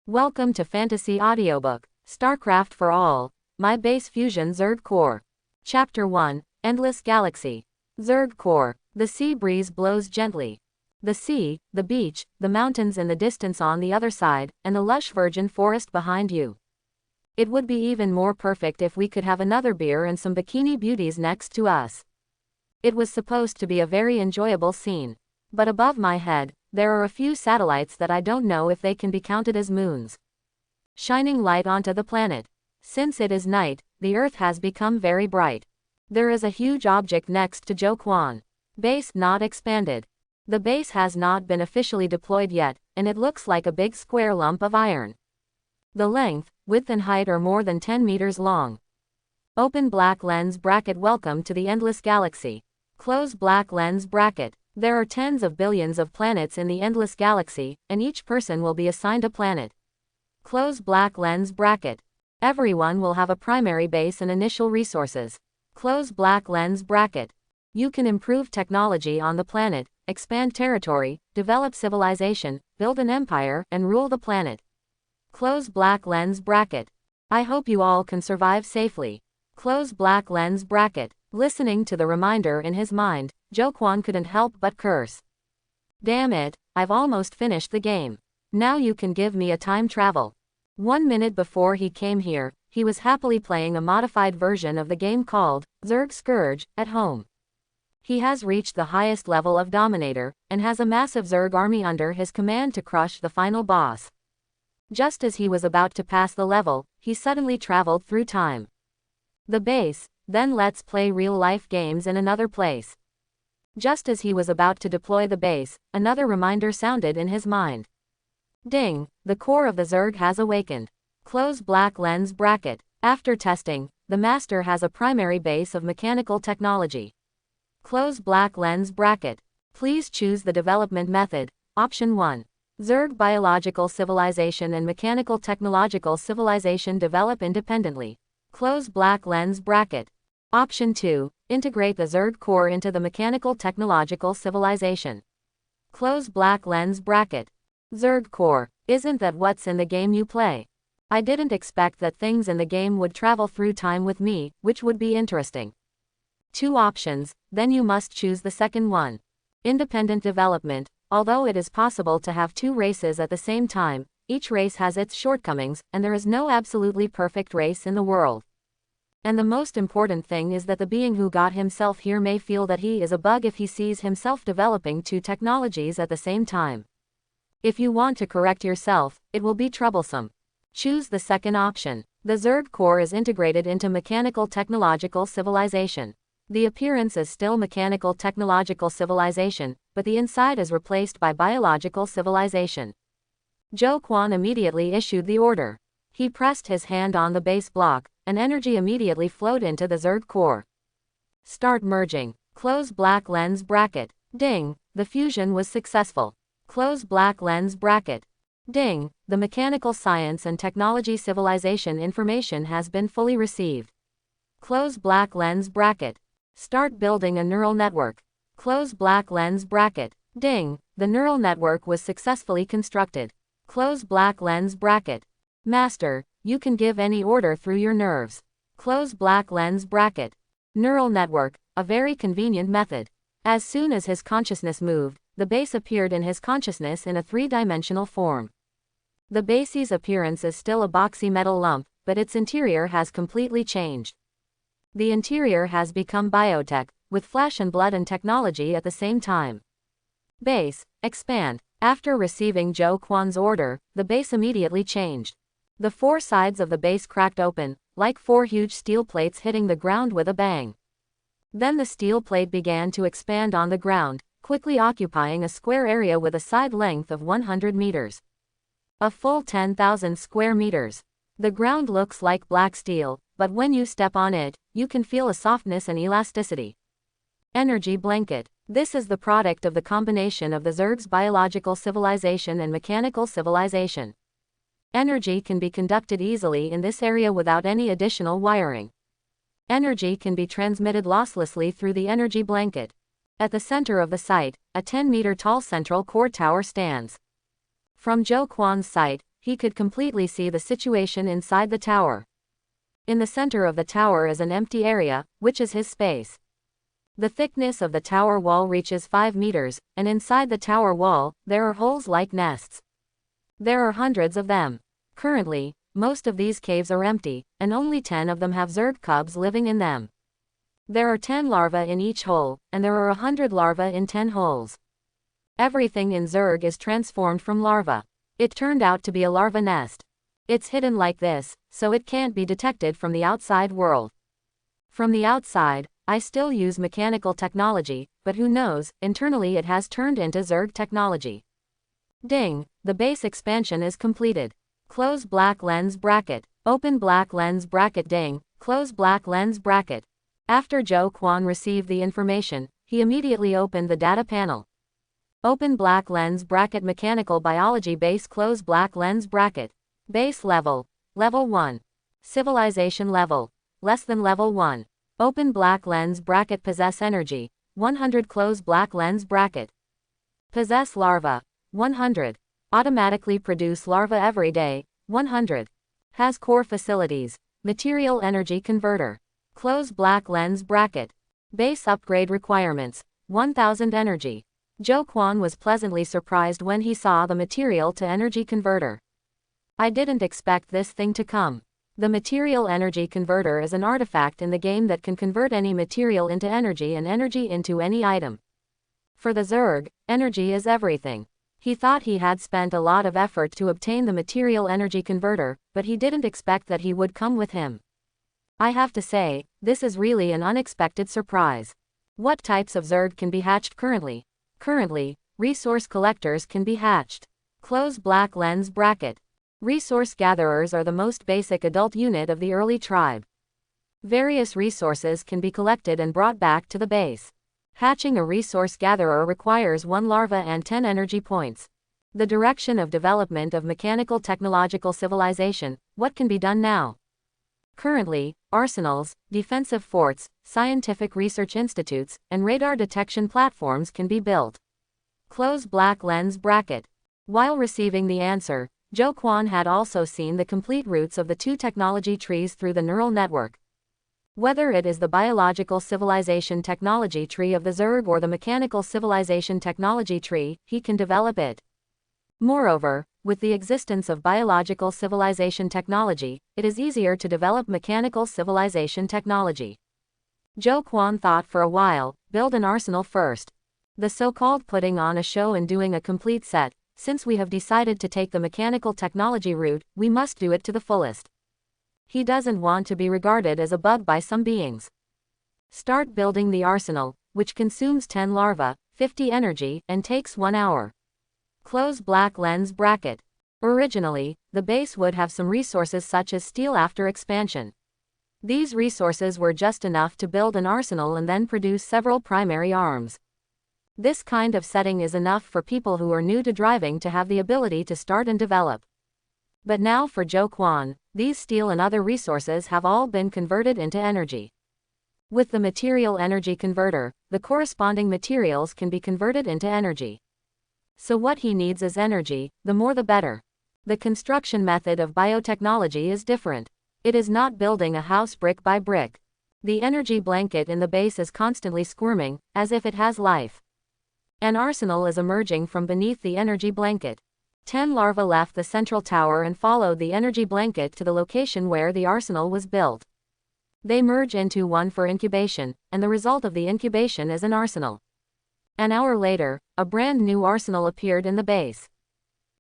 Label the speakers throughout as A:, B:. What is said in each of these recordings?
A: Welcome to Fantasy Audiobook, Starcraft for All, My Base Fusion Zerg Core. Chapter 1, Endless Galaxy. Zerg Core. The sea breeze blows gently. The sea, the beach, the mountains in the distance on the other side, and the lush virgin forest behind you. It would be even more perfect if we could have another beer and some bikini beauties next to us. It was supposed to be a very enjoyable scene. But above my head, there are a few satellites that I don't know if they can be counted as moons, shining light onto the planet. Since it is night, the Earth has become very bright. There is a huge object next to Jo Kwon. Base not expanded. The base has not been officially deployed yet, and it looks like a big square lump of iron. The length, width and height are more than 10 meters long. Open black lens bracket. Welcome to the endless galaxy. Close black lens bracket. There are tens of billions of planets in the endless galaxy, and each person will be assigned a planet. Close black lens bracket. Everyone will have a primary base and initial resources. Close black lens bracket. You can improve technology on the planet, expand territory, develop civilization, build an empire, and rule the planet. Close black lens bracket. I hope you all can survive safely. Close black lens bracket. Listening to the reminder in his mind, Jo Kwon couldn't help but curse. Damn it, I've almost finished the game. Now you can give me a time travel. 1 minute before he came here, he was happily playing a modified version of the game called Zerg Scourge at home. He has reached the highest level of Dominator, and has a massive Zerg army under his command to crush the final boss. Just as he was about to pass the level, he suddenly traveled through time. The base, then let's play real-life games in another place. Just as he was about to deploy the base, another reminder sounded in his mind. Ding, the core of the Zerg has awakened. Close black lens bracket. After testing, the master has a primary base of mechanical technology. Close black lens bracket. Please choose the development method. Option 1. Zerg biological civilization and mechanical technological civilization develop independently. Close black lens bracket. Option 2. Integrate the Zerg core into the mechanical technological civilization. Close black lens bracket. Zerg core, isn't that what's in the game you play? I didn't expect that things in the game would travel through time with me, which would be interesting. 2 options, then you must choose the second one. Independent development. Although it is possible to have 2 races at the same time, each race has its shortcomings, and there is no absolutely perfect race in the world. And the most important thing is that the being who got himself here may feel that he is a bug if he sees himself developing 2 technologies at the same time. If you want to correct yourself, it will be troublesome. Choose the second option. The Zerg core is integrated into mechanical technological civilization. The appearance is still mechanical technological civilization, but the inside is replaced by biological civilization. Jo Kwon immediately issued the order. He pressed his hand on the base block, and energy immediately flowed into the Zerg core. Start merging. Close black lens bracket. Ding, the fusion was successful. Close black lens bracket. Ding, the mechanical science and technology civilization information has been fully received. Close black lens bracket. Start building a neural network. Close black lens bracket. Ding, the neural network was successfully constructed. Close black lens bracket. Master, you can give any order through your nerves. Close black lens bracket. Neural network, a very convenient method. As soon as his consciousness moved, the base appeared in his consciousness in a 3-dimensional form. The base's appearance is still a boxy metal lump, but its interior has completely changed. The interior has become biotech, with flesh and blood and technology at the same time. Base, expand. After receiving Jo Kwon's order, the base immediately changed. The 4 sides of the base cracked open, like 4 huge steel plates hitting the ground with a bang. Then the steel plate began to expand on the ground, quickly occupying a square area with a side length of 100 meters. A full 10,000 square meters. The ground looks like black steel, but when you step on it, you can feel a softness and elasticity. Energy blanket. This is the product of the combination of the Zerg's biological civilization and mechanical civilization. Energy can be conducted easily in this area without any additional wiring. Energy can be transmitted losslessly through the energy blanket. At the center of the site, a 10-meter tall central core tower stands. From Jo Kwon's site, he could completely see the situation inside the tower. In the center of the tower is an empty area, which is his space. The thickness of the tower wall reaches 5 meters, and inside the tower wall, there are holes like nests. There are hundreds of them. Currently, most of these caves are empty, and only 10 of them have Zerg cubs living in them. There are 10 larvae in each hole, and there are 100 larvae in 10 holes. Everything in Zerg is transformed from larva. It turned out to be a larva nest. It's hidden like this, so it can't be detected from the outside world. From the outside, I still use mechanical technology, but who knows, internally it has turned into Zerg technology. Ding, the base expansion is completed. Close black lens bracket. Open black lens bracket. Ding, close black lens bracket. After Zhou Quan received the information, he immediately opened the data panel. Open black lens bracket. Mechanical biology base. Close black lens bracket. Base level. Level 1. Civilization level. Less than level 1. Open black lens bracket. Possess energy. 100. Close black lens bracket. Possess larva. 100. Automatically produce larva every day. 100. Has core facilities. Material energy converter. Close black lens bracket. Base upgrade requirements. 1000 energy. Zhou Quan was pleasantly surprised when he saw the material to energy converter. I didn't expect this thing to come. The material energy converter is an artifact in the game that can convert any material into energy and energy into any item. For the Zerg, energy is everything. He thought he had spent a lot of effort to obtain the material energy converter, but he didn't expect that he would come with him. I have to say, this is really an unexpected surprise. What types of Zerg can be hatched currently? Currently, resource collectors can be hatched. Close black lens bracket. Resource gatherers are the most basic adult unit of the early tribe. Various resources can be collected and brought back to the base. Hatching a resource gatherer requires 1 larva and 10 energy points. The direction of development of mechanical technological civilization, what can be done now? Currently, arsenals, defensive forts, scientific research institutes, and radar detection platforms can be built. Close black lens bracket. While receiving the answer, Zhou Quan had also seen the complete roots of the 2 technology trees through the neural network. Whether it is the biological civilization technology tree of the Zerg or the mechanical civilization technology tree, he can develop it. Moreover, with the existence of biological civilization technology, it is easier to develop mechanical civilization technology. Zhou Quan thought for a while, build an arsenal first. The so-called putting on a show and doing a complete set, since we have decided to take the mechanical technology route, we must do it to the fullest. He doesn't want to be regarded as a bug by some beings. Start building the arsenal, which consumes 10 larvae, 50 energy, and takes 1 hour. Close black lens bracket. Originally, the base would have some resources such as steel after expansion. These resources were just enough to build an arsenal and then produce several primary arms. This kind of setting is enough for people who are new to driving to have the ability to start and develop. But now for Zhou Quan, these steel and other resources have all been converted into energy. With the material energy converter, the corresponding materials can be converted into energy. So what he needs is energy, the more the better. The construction method of biotechnology is different. It is not building a house brick by brick. The energy blanket in the base is constantly squirming, as if it has life. An arsenal is emerging from beneath the energy blanket. 10 larvae left the central tower and followed the energy blanket to the location where the arsenal was built. They merge into one for incubation, and the result of the incubation is an arsenal. An hour later, a brand new arsenal appeared in the base.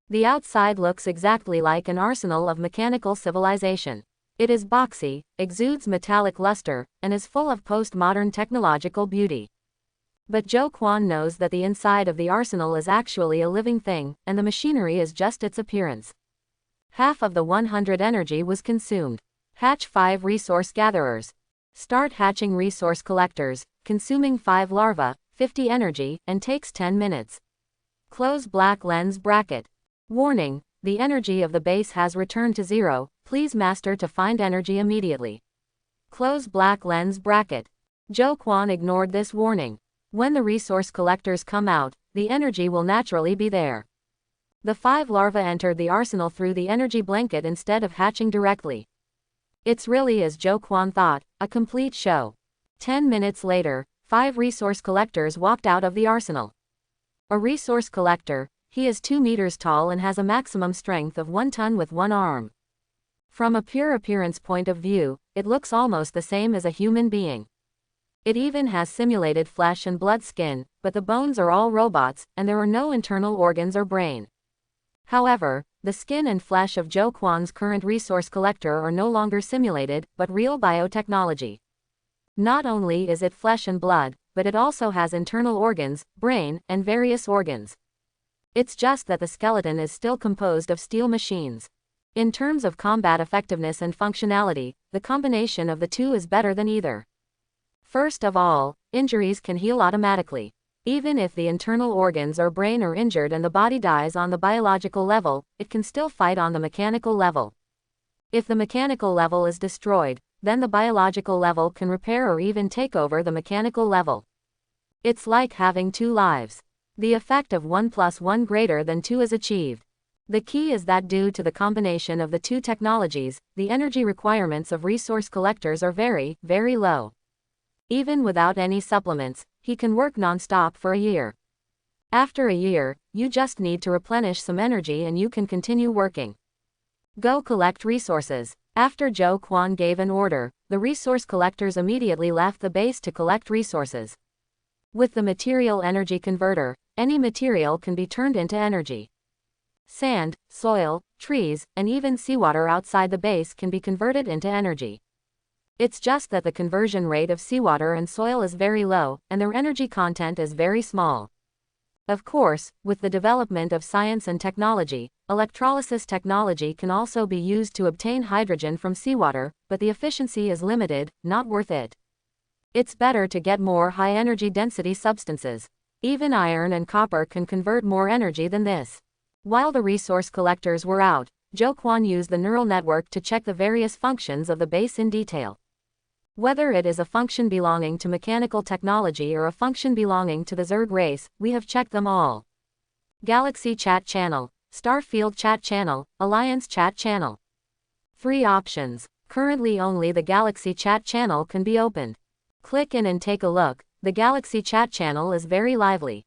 A: The outside looks exactly like an arsenal of mechanical civilization. It is boxy, exudes metallic luster, and is full of postmodern technological beauty. But Zhou Quan knows that the inside of the arsenal is actually a living thing, and the machinery is just its appearance. Half of the 100 energy was consumed. Hatch 5 resource gatherers. Start hatching resource collectors, consuming 5 larvae, 50 energy, and takes 10 minutes. Close black lens bracket. Warning, the energy of the base has returned to 0, please master to find energy immediately. Close black lens bracket. Zhou Quan ignored this warning. When the resource collectors come out, the energy will naturally be there. The 5 larvae entered the arsenal through the energy blanket instead of hatching directly. It's really, as Zhou Quan thought, a complete show. 10 minutes later, 5 resource collectors walked out of the arsenal. A resource collector, he is 2 meters tall and has a maximum strength of 1 ton with 1 arm. From a pure appearance point of view, it looks almost the same as a human being. It even has simulated flesh and blood skin, but the bones are all robots, and there are no internal organs or brain. However, the skin and flesh of Zhou Quan's current resource collector are no longer simulated, but real biotechnology. Not only is it flesh and blood, but it also has internal organs, brain, and various organs. It's just that the skeleton is still composed of steel machines. In terms of combat effectiveness and functionality, the combination of the two is better than either. First of all, injuries can heal automatically. Even if the internal organs or brain are injured and the body dies on the biological level, it can still fight on the mechanical level. If the mechanical level is destroyed, then the biological level can repair or even take over the mechanical level. It's like having 2 lives. The effect of 1 + 1 greater than 2 is achieved. The key is that due to the combination of the 2 technologies, the energy requirements of resource collectors are very, very low. Even without any supplements, he can work non-stop for a year. After a year, you just need to replenish some energy and you can continue working. Go collect resources. After Zhou Quan gave an order, the resource collectors immediately left the base to collect resources. With the material energy converter, any material can be turned into energy. Sand, soil, trees, and even seawater outside the base can be converted into energy. It's just that the conversion rate of seawater and soil is very low, and their energy content is very small. Of course, with the development of science and technology, electrolysis technology can also be used to obtain hydrogen from seawater, but the efficiency is limited, not worth it. It's better to get more high energy density substances. Even iron and copper can convert more energy than this. While the resource collectors were out, Zhou Quan used the neural network to check the various functions of the base in detail. Whether it is a function belonging to mechanical technology or a function belonging to the Zerg race, we have checked them all. Galaxy Chat Channel, Starfield Chat Channel, Alliance Chat Channel. 3 options. Currently only the Galaxy Chat Channel can be opened. Click in and take a look. The Galaxy Chat Channel is very lively.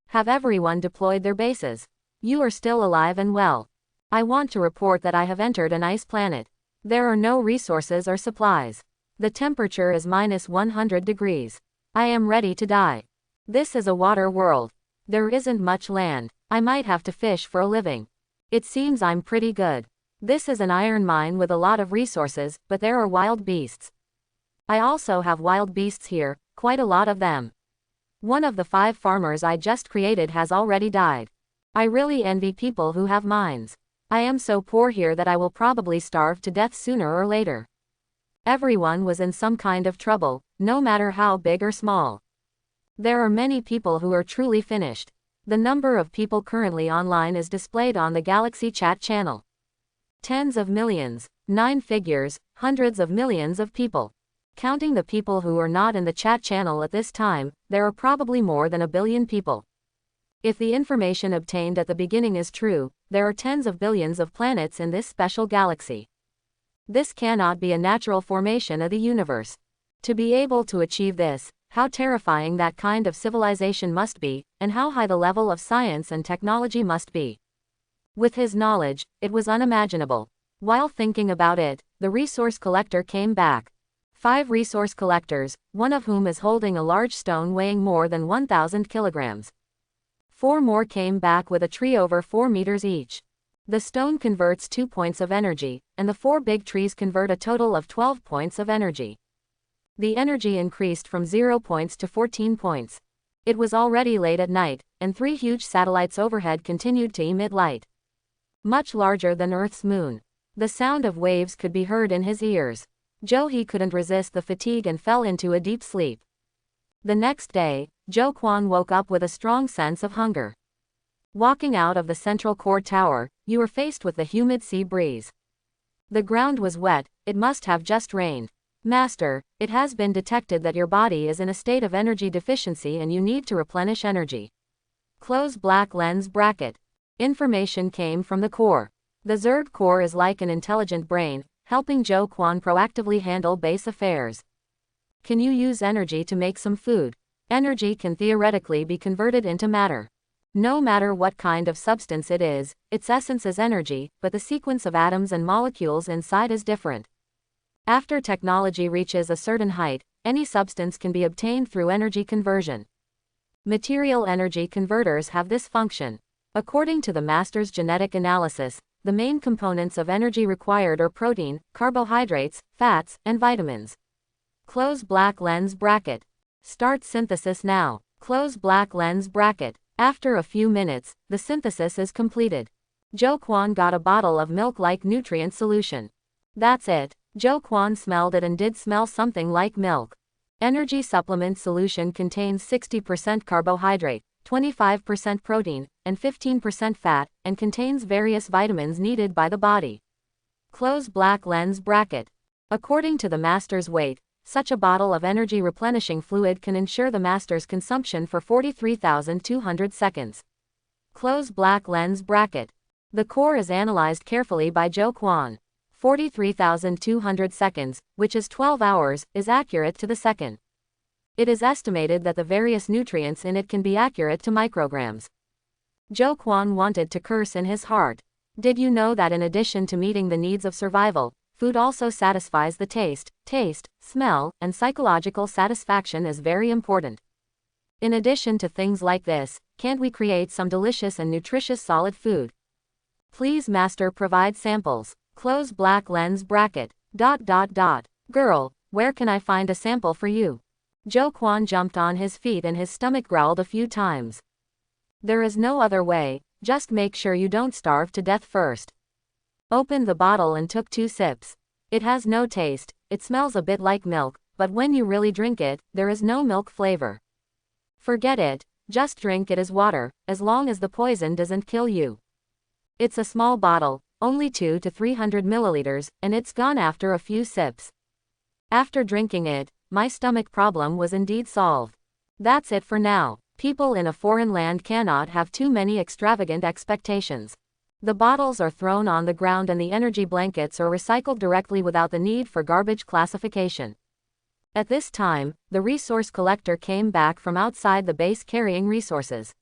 A: Have everyone deployed their bases? You are still alive and well. I want to report that I have entered an ice planet. There are no resources or supplies. The temperature is -100 degrees. I am ready to die. This is a water world. There isn't much land. I might have to fish for a living. It seems I'm pretty good. This is an iron mine with a lot of resources, but there are wild beasts. I also have wild beasts here, quite a lot of them. One of the 5 farmers I just created has already died. I really envy people who have mines. I am so poor here that I will probably starve to death sooner or later. Everyone was in some kind of trouble, no matter how big or small. There are many people who are truly finished. The number of people currently online is displayed on the Galaxy Chat Channel. Tens of millions, 9 figures, hundreds of millions of people. Counting the people who are not in the chat channel at this time, there are probably more than 1 billion people. If the information obtained at the beginning is true, there are tens of billions of planets in this special galaxy. This cannot be a natural formation of the universe. To be able to achieve this, how terrifying that kind of civilization must be, and how high the level of science and technology must be. With his knowledge, it was unimaginable. While thinking about it, the resource collector came back. 5 resource collectors, one of whom is holding a large stone weighing more than 1,000 kilograms. 4 more came back with a tree over 4 meters each. The stone converts 2 points of energy, and the 4 big trees convert a total of 12 points of energy. The energy increased from 0 points to 14 points. It was already late at night, and 3 huge satellites overhead continued to emit light. Much larger than Earth's moon. The sound of waves could be heard in his ears. He couldn't resist the fatigue and fell into a deep sleep. The next day, Zhou Quan woke up with a strong sense of hunger. Walking out of the central core tower, you were faced with the humid sea breeze. The ground was wet, it must have just rained. Master, it has been detected that your body is in a state of energy deficiency and you need to replenish energy. Close black lens bracket. Information came from the core. The Zerg core is like an intelligent brain, helping Zhou Quan proactively handle base affairs. Can you use energy to make some food? Energy can theoretically be converted into matter. No matter what kind of substance it is, its essence is energy, but the sequence of atoms and molecules inside is different. After technology reaches a certain height, any substance can be obtained through energy conversion. Material energy converters have this function. According to the master's genetic analysis, the main components of energy required are protein, carbohydrates, fats, and vitamins. Close black lens bracket. Start synthesis now. Close black lens bracket. After a few minutes, the synthesis is completed. Zhou Quan got a bottle of milk-like nutrient solution. That's it. Zhou Quan smelled it and did smell something like milk. Energy supplement solution contains 60% carbohydrate, 25% protein, and 15% fat, and contains various vitamins needed by the body. Close black lens bracket. According to the master's weight, such a bottle of energy replenishing fluid can ensure the master's consumption for 43,200 seconds. Close black lens bracket. The core is analyzed carefully by Zhou Quan. 43,200 seconds, which is 12 hours, is accurate to the second. It is estimated that the various nutrients in it can be accurate to micrograms. Zhou Quan wanted to curse in his heart. Did you know that in addition to meeting the needs of survival, food also satisfies the taste, smell, and psychological satisfaction is very important. In addition to things like this, can't we create some delicious and nutritious solid food? Please master provide samples. Close black lens bracket. ... Girl, where can I find a sample for you? Zhou Quan jumped on his feet and his stomach growled a few times. There is no other way, just make sure you don't starve to death first. Opened the bottle and took 2 sips. It has no taste, it smells a bit like milk, but when you really drink it, there is no milk flavor. Forget it, just drink it as water, as long as the poison doesn't kill you. It's a small bottle, only 200 to 300 milliliters, and it's gone after a few sips. After drinking it, my stomach problem was indeed solved. That's it for now. People in a foreign land cannot have too many extravagant expectations. The bottles are thrown on the ground and the energy blankets are recycled directly without the need for garbage classification. At this time, the resource collector came back from outside the base carrying resources.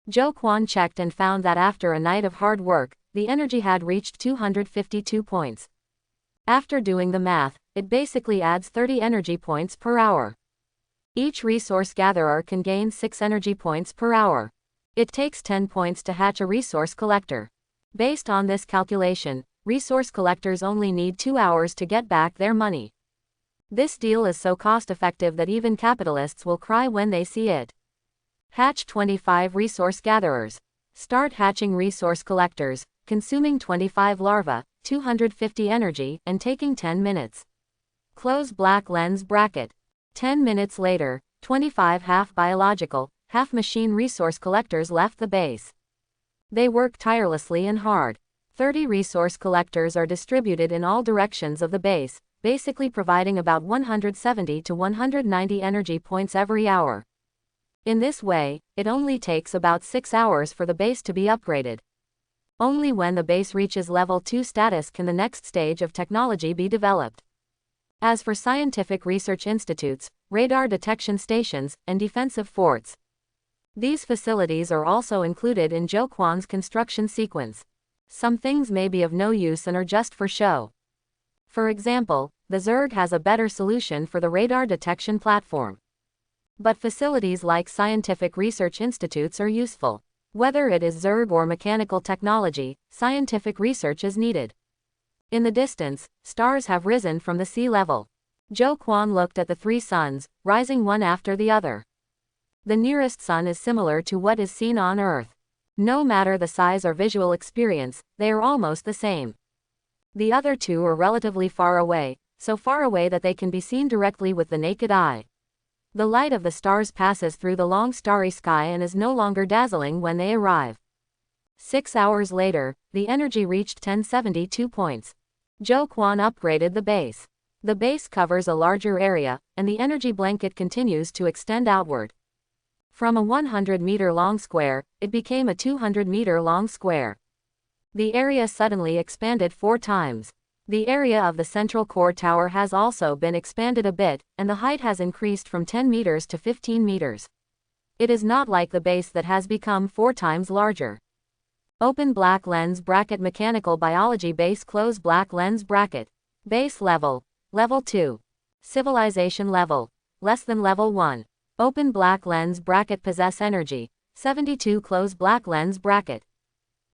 A: Zhou Quan checked and found that after a night of hard work, the energy had reached 252 points. After doing the math, it basically adds 30 energy points per hour. Each resource gatherer can gain 6 energy points per hour. It takes 10 points to hatch a resource collector. Based on this calculation, resource collectors only need 2 hours to get back their money. This deal is so cost-effective that even capitalists will cry when they see it. Hatch 25 resource gatherers. Start hatching resource collectors, consuming 25 larvae, 250 energy, and taking 10 minutes. Close black lens bracket. 10 minutes later, 25 half-biological, half-machine resource collectors left the base. They work tirelessly and hard. 30 resource collectors are distributed in all directions of the base, basically providing about 170 to 190 energy points every hour. In this way, it only takes about 6 hours for the base to be upgraded. Only when the base reaches level 2 status can the next stage of technology be developed. As for scientific research institutes, radar detection stations, and defensive forts, these facilities are also included in Zhou Quan's construction sequence. Some things may be of no use and are just for show. For example, the Zerg has a better solution for the radar detection platform. But facilities like scientific research institutes are useful. Whether it is Zerg or mechanical technology, scientific research is needed. In the distance, stars have risen from the sea level. Zhou Quan looked at the 3 suns, rising one after the other. The nearest sun is similar to what is seen on Earth. No matter the size or visual experience, they are almost the same. The other 2 are relatively far away, so far away that they can be seen directly with the naked eye. The light of the stars passes through the long starry sky and is no longer dazzling when they arrive. 6 hours later, the energy reached 1072 points. Zhou Quan upgraded the base. The base covers a larger area, and the energy blanket continues to extend outward. From a 100-meter-long square, it became a 200-meter-long square. The area suddenly expanded 4 times. The area of the central core tower has also been expanded a bit, and the height has increased from 10 meters to 15 meters. It is not like the base that has become 4 times larger. Open black lens bracket mechanical biology base close black lens bracket. Base level. Level 2. Civilization level. Less than level 1. Open black lens bracket possess energy. 72 close black lens bracket.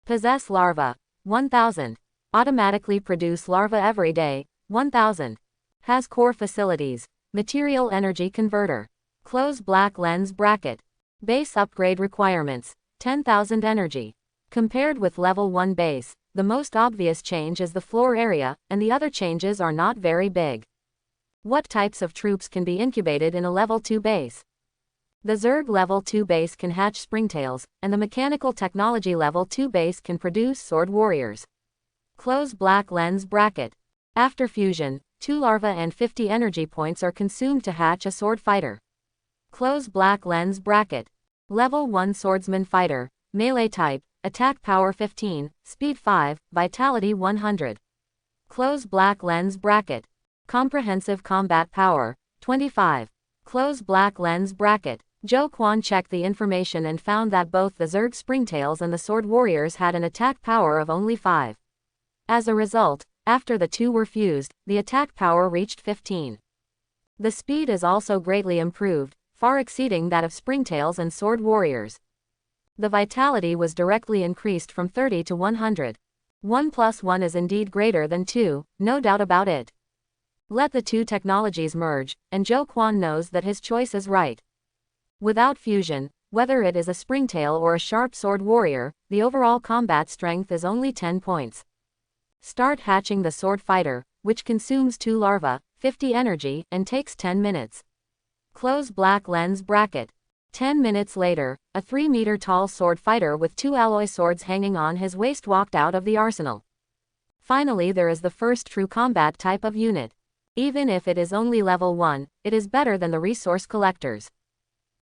A: Possess larva. 1000. Automatically produce larva every day. 1000. Has core facilities. Material energy converter. Close black lens bracket. Base upgrade requirements. 10,000 energy. Compared with level 1 base, the most obvious change is the floor area, and the other changes are not very big. What types of troops can be incubated in a level 2 base? The Zerg level 2 base can hatch springtails, and the mechanical technology level 2 base can produce sword warriors. Close black lens bracket. After fusion, 2 larvae and 50 energy points are consumed to hatch a sword fighter. Close black lens bracket. Level 1 swordsman fighter, melee type, attack power 15, speed 5, vitality 100. Close black lens bracket. Comprehensive combat power, 25. Close black lens bracket. Zhou Quan checked the information and found that both the Zerg springtails and the sword warriors had an attack power of only 5. As a result, after the two were fused, the attack power reached 15. The speed is also greatly improved, far exceeding that of springtails and sword warriors. The vitality was directly increased from 30 to 100. 1 plus 1 is indeed greater than 2, no doubt about it. Let the two technologies merge, and Zhou Quan knows that his choice is right. Without fusion, whether it is a springtail or a sharp sword warrior, the overall combat strength is only 10 points. Start hatching the sword fighter, which consumes 2 larvae, 50 energy, and takes 10 minutes. Close black lens bracket. 10 minutes later, a 3-meter-tall sword fighter with 2 alloy swords hanging on his waist walked out of the arsenal. Finally, there is the first true combat type of unit. Even if it is only level 1, it is better than the resource collectors.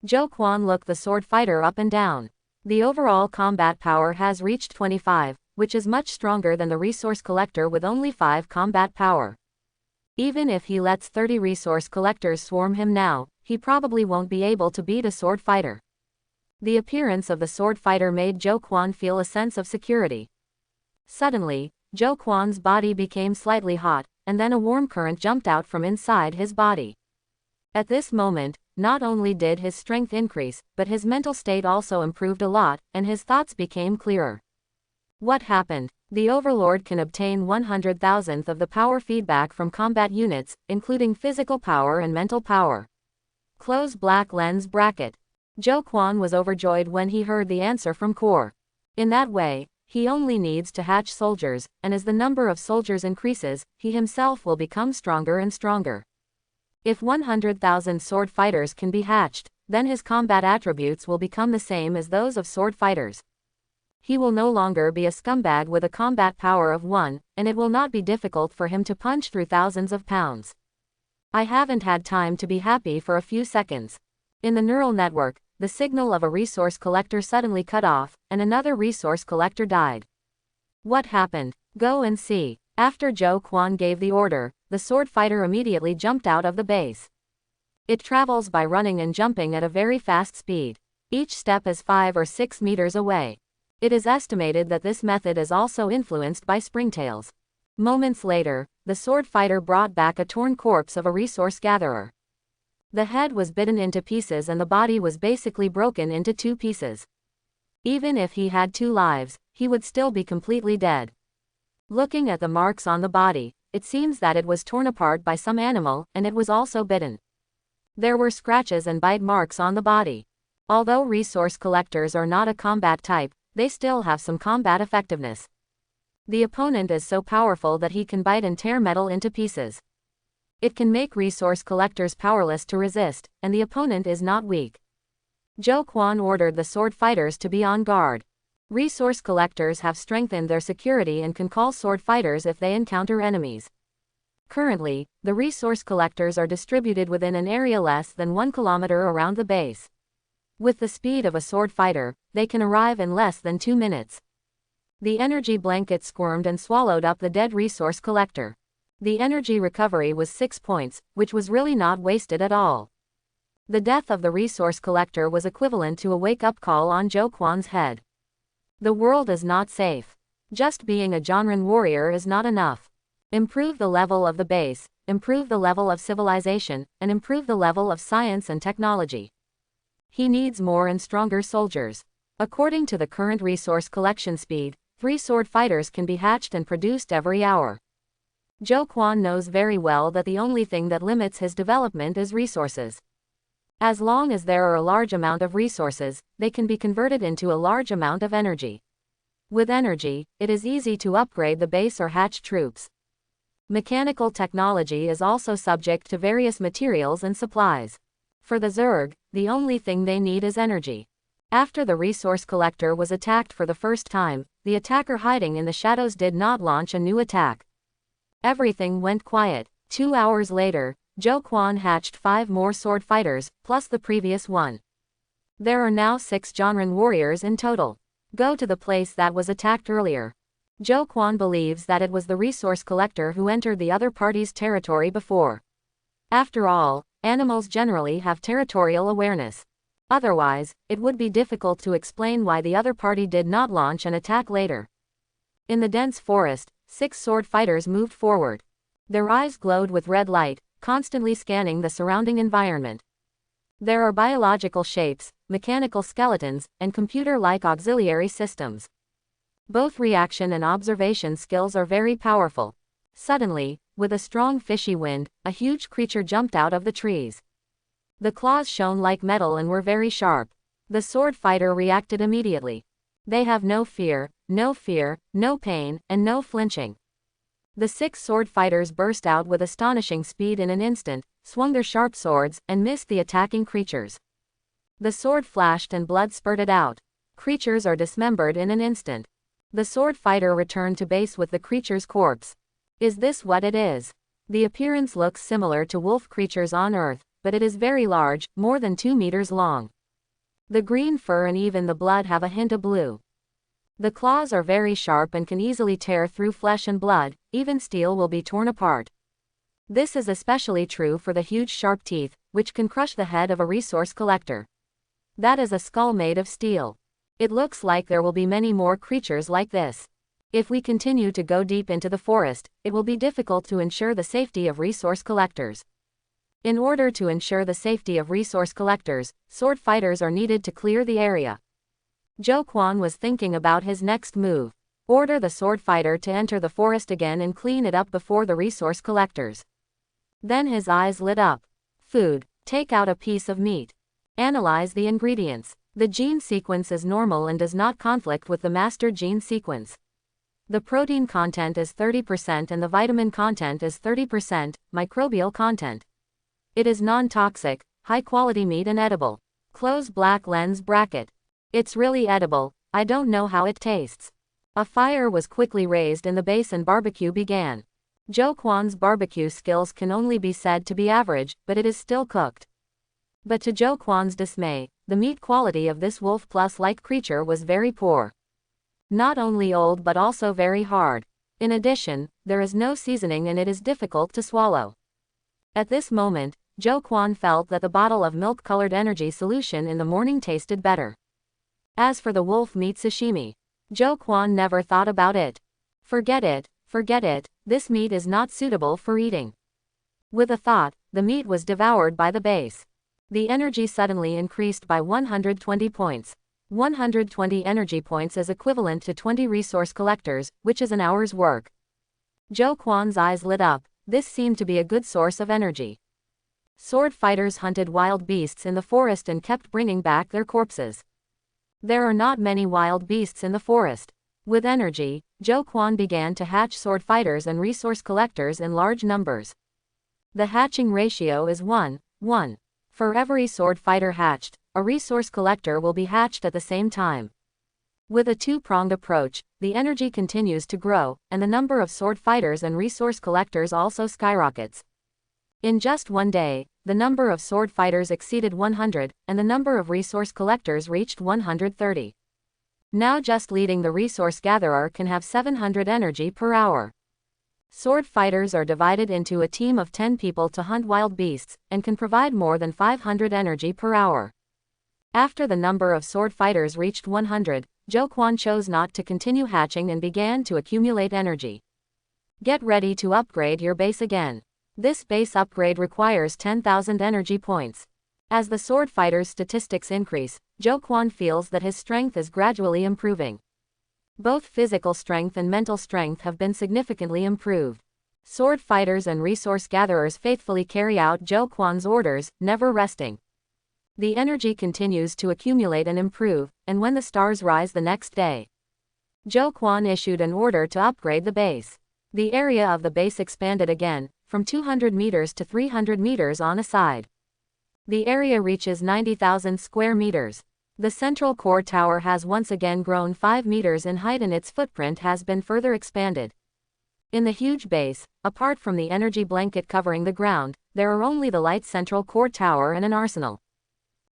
A: Zhou Quan looked the sword fighter up and down. The overall combat power has reached 25, which is much stronger than the resource collector with only 5 combat power. Even if he lets 30 resource collectors swarm him now, he probably won't be able to beat a sword fighter. The appearance of the sword fighter made Zhou Quan feel a sense of security. Suddenly, Zhou Quan's body became slightly hot, and then a warm current jumped out from inside his body. At this moment, not only did his strength increase, but his mental state also improved a lot, and his thoughts became clearer. What happened? The Overlord can obtain 100,000th of the power feedback from combat units, including physical power and mental power. Close black lens bracket. Zhou Quan was overjoyed when he heard the answer from Core. In that way, he only needs to hatch soldiers, and as the number of soldiers increases, he himself will become stronger and stronger. If 100,000 sword fighters can be hatched, then his combat attributes will become the same as those of sword fighters. He will no longer be a scumbag with a combat power of 1, and it will not be difficult for him to punch through thousands of pounds. I haven't had time to be happy for a few seconds. In the neural network, the signal of a resource collector suddenly cut off, and another resource collector died. What happened? Go and see. After Zhou Quan gave the order, the sword fighter immediately jumped out of the base. It travels by running and jumping at a very fast speed. Each step is 5 or 6 meters away. It is estimated that this method is also influenced by springtails. Moments later, the sword fighter brought back a torn corpse of a resource gatherer. The head was bitten into pieces and the body was basically broken into 2 pieces. Even if he had 2 lives, he would still be completely dead. Looking at the marks on the body, it seems that it was torn apart by some animal, and it was also bitten. There were scratches and bite marks on the body. Although resource collectors are not a combat type, they still have some combat effectiveness. The opponent is so powerful that he can bite and tear metal into pieces. It can make resource collectors powerless to resist, and the opponent is not weak. Zhou Quan ordered the sword fighters to be on guard. Resource collectors have strengthened their security and can call sword fighters if they encounter enemies. Currently, the resource collectors are distributed within an area less than 1 kilometer around the base. With the speed of a sword fighter, they can arrive in less than 2 minutes. The energy blanket squirmed and swallowed up the dead resource collector. The energy recovery was 6 points, which was really not wasted at all. The death of the resource collector was equivalent to a wake-up call on Zhou Quan's head. The world is not safe. Just being a Janren warrior is not enough. Improve the level of the base, improve the level of civilization, and improve the level of science and technology. He needs more and stronger soldiers. According to the current resource collection speed, 3 sword fighters can be hatched and produced every hour. Zhou Quan knows very well that the only thing that limits his development is resources. As long as there are a large amount of resources, they can be converted into a large amount of energy. With energy, it is easy to upgrade the base or hatch troops. Mechanical technology is also subject to various materials and supplies. For the Zerg, the only thing they need is energy. After the resource collector was attacked for the first time, the attacker hiding in the shadows did not launch a new attack. Everything went quiet. 2 hours later, Zhou Quan hatched 5 more sword fighters, plus the previous one. There are now 6 Janren warriors in total. Go to the place that was attacked earlier. Zhou Quan believes that it was the resource collector who entered the other party's territory before. After all, animals generally have territorial awareness. Otherwise, it would be difficult to explain why the other party did not launch an attack later. In the dense forest, 6 sword fighters moved forward. Their eyes glowed with red light, constantly scanning the surrounding environment. There are biological shapes, mechanical skeletons, and computer-like auxiliary systems. Both reaction and observation skills are very powerful. Suddenly, with a strong fishy wind, a huge creature jumped out of the trees. The claws shone like metal and were very sharp. The sword fighter reacted immediately. They have no fear, no pain, and no flinching. The 6 sword fighters burst out with astonishing speed in an instant, swung their sharp swords, and missed the attacking creatures. The sword flashed and blood spurted out. Creatures are dismembered in an instant. The sword fighter returned to base with the creature's corpse. Is this what it is? The appearance looks similar to wolf creatures on Earth, but it is very large, more than 2 meters long. The green fur and even the blood have a hint of blue. The claws are very sharp and can easily tear through flesh and blood, even steel will be torn apart. This is especially true for the huge sharp teeth, which can crush the head of a resource collector. That is a skull made of steel. It looks like there will be many more creatures like this. If we continue to go deep into the forest, it will be difficult to ensure the safety of resource collectors. In order to ensure the safety of resource collectors, sword fighters are needed to clear the area. Zhou Quan was thinking about his next move. Order the sword fighter to enter the forest again and clean it up before the resource collectors. Then his eyes lit up. Food. Take out a piece of meat. Analyze the ingredients. The gene sequence is normal and does not conflict with the master gene sequence. The protein content is 30% and the vitamin content is 30%, microbial content. It is non-toxic, high-quality meat and edible. Close black lens bracket. It's really edible, I don't know how it tastes. A fire was quickly raised in the base and barbecue began. Zhou Quan's barbecue skills can only be said to be average, but it is still cooked. But to Zhou Quan's dismay, the meat quality of this wolf-plus-like creature was very poor. Not only old but also very hard. In addition, there is no seasoning and it is difficult to swallow. At this moment, Zhou Quan felt that the bottle of milk-colored energy solution in the morning tasted better. As for the wolf meat sashimi, Zhou Quan never thought about it. Forget it, this meat is not suitable for eating. With a thought, the meat was devoured by the base. The energy suddenly increased by 120 points. 120 energy points is equivalent to 20 resource collectors, which is an hour's work. Zhou Quan's eyes lit up. This seemed to be a good source of energy. Sword fighters hunted wild beasts in the forest and kept bringing back their corpses. There are not many wild beasts in the forest. With energy, Zhou Quan began to hatch sword fighters and resource collectors in large numbers. The hatching ratio is 1:1. For every sword fighter hatched, a resource collector will be hatched at the same time. With a two-pronged approach, the energy continues to grow, and the number of sword fighters and resource collectors also skyrockets. In just one day, the number of sword fighters exceeded 100, and the number of resource collectors reached 130. Now just leading the resource gatherer can have 700 energy per hour. Sword fighters are divided into a team of 10 people to hunt wild beasts, and can provide more than 500 energy per hour. After the number of sword fighters reached 100, Zhou Quan chose not to continue hatching and began to accumulate energy. Get ready to upgrade your base again. This base upgrade requires 10,000 energy points. As the sword fighter's statistics increase, Zhou Quan feels that his strength is gradually improving. Both physical strength and mental strength have been significantly improved. Sword fighters and resource gatherers faithfully carry out Zhou Quan's orders, never resting. The energy continues to accumulate and improve, and when the stars rise the next day, Zhou Quan issued an order to upgrade the base. The area of the base expanded again, from 200 meters to 300 meters on a side. The area reaches 90,000 square meters. The central core tower has once again grown 5 meters in height and its footprint has been further expanded. In the huge base, apart from the energy blanket covering the ground, there are only the light central core tower and an arsenal.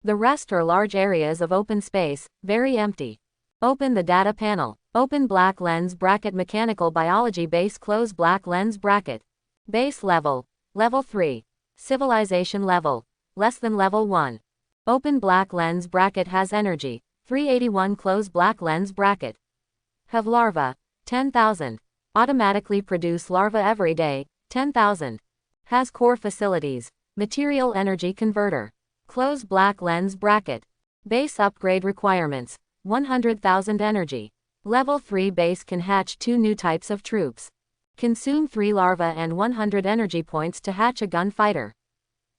A: The rest are large areas of open space, very empty. Open the data panel. Open black lens bracket mechanical biology base close black lens bracket. Base level. Level 3. Civilization level. Less than level 1. Open black lens bracket has energy, 381 close black lens bracket. Have larva, 10,000. Automatically produce larva every day, 10,000. Has core facilities, material energy converter. Close black lens bracket. Base upgrade requirements, 100,000 energy. Level 3 base can hatch 2 new types of troops. Consume 3 larvae and 100 energy points to hatch a gunfighter.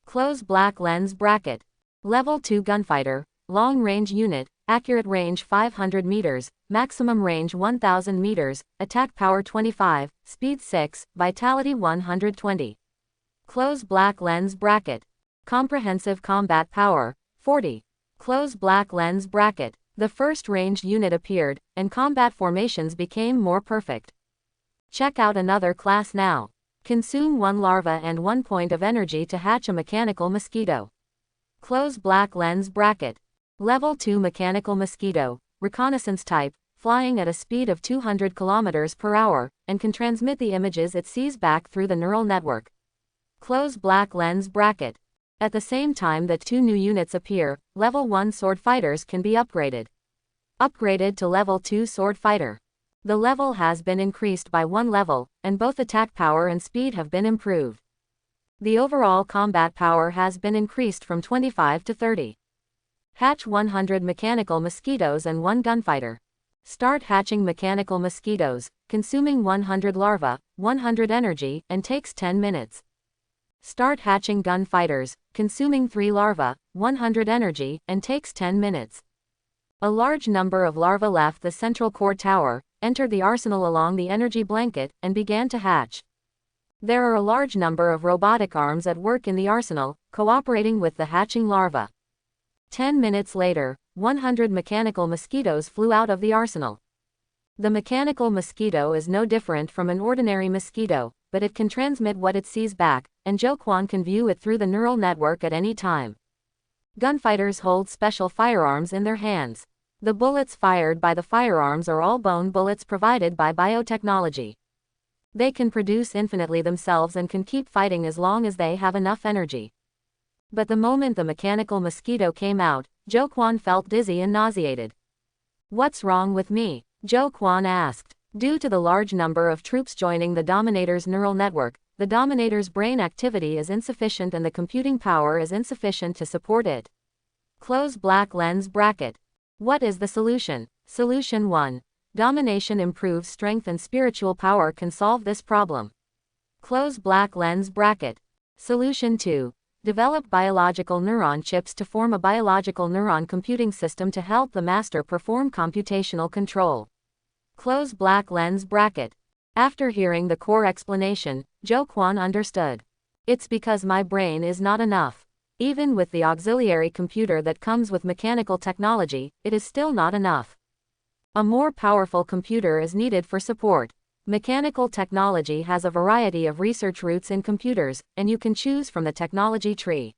A: Close black lens bracket. Level 2 gunfighter, long range unit, accurate range 500 meters, maximum range 1000 meters, attack power 25, speed 6, vitality 120. Close black lens bracket. Comprehensive combat power, 40. Close black lens bracket. The first ranged unit appeared, and combat formations became more perfect. Check out another class now. Consume 1 larva and 1 point of energy to hatch a mechanical mosquito. Close black lens bracket. Level 2 mechanical mosquito, reconnaissance type, flying at a speed of 200 km per hour, and can transmit the images it sees back through the neural network. Close black lens bracket. At the same time that 2 new units appear, level 1 sword fighters can be upgraded. Upgraded to level 2 sword fighter. The level has been increased by 1 level, and both attack power and speed have been improved. The overall combat power has been increased from 25 to 30. Hatch 100 mechanical mosquitoes and 1 gunfighter. Start hatching mechanical mosquitoes, consuming 100 larvae, 100 energy, and takes 10 minutes. Start hatching gunfighters, consuming 3 larvae, 100 energy, and takes 10 minutes. A large number of larvae left the central core tower, entered the arsenal along the energy blanket, and began to hatch. There are a large number of robotic arms at work in the arsenal, cooperating with the hatching larvae. 10 minutes later, 100 mechanical mosquitoes flew out of the arsenal. The mechanical mosquito is no different from an ordinary mosquito, but it can transmit what it sees back, and Zhou Quan can view it through the neural network at any time. Gunfighters hold special firearms in their hands. The bullets fired by the firearms are all bone bullets provided by biotechnology. They can produce infinitely themselves and can keep fighting as long as they have enough energy. But the moment the mechanical mosquito came out, Zhou Quan felt dizzy and nauseated. What's wrong with me? Zhou Quan asked. Due to the large number of troops joining the Dominator's neural network, the Dominator's brain activity is insufficient and the computing power is insufficient to support it. Close black lens bracket. What is the solution? Solution 1. Domination improves strength and spiritual power can solve this problem. Close black lens bracket. Solution 2. Develop biological neuron chips to form a biological neuron computing system to help the master perform computational control. Close black lens bracket. After hearing the core explanation, Zhou Quan understood. It's because my brain is not enough. Even with the auxiliary computer that comes with mechanical technology, it is still not enough. A more powerful computer is needed for support. Mechanical technology has a variety of research routes in computers, and you can choose from the technology tree.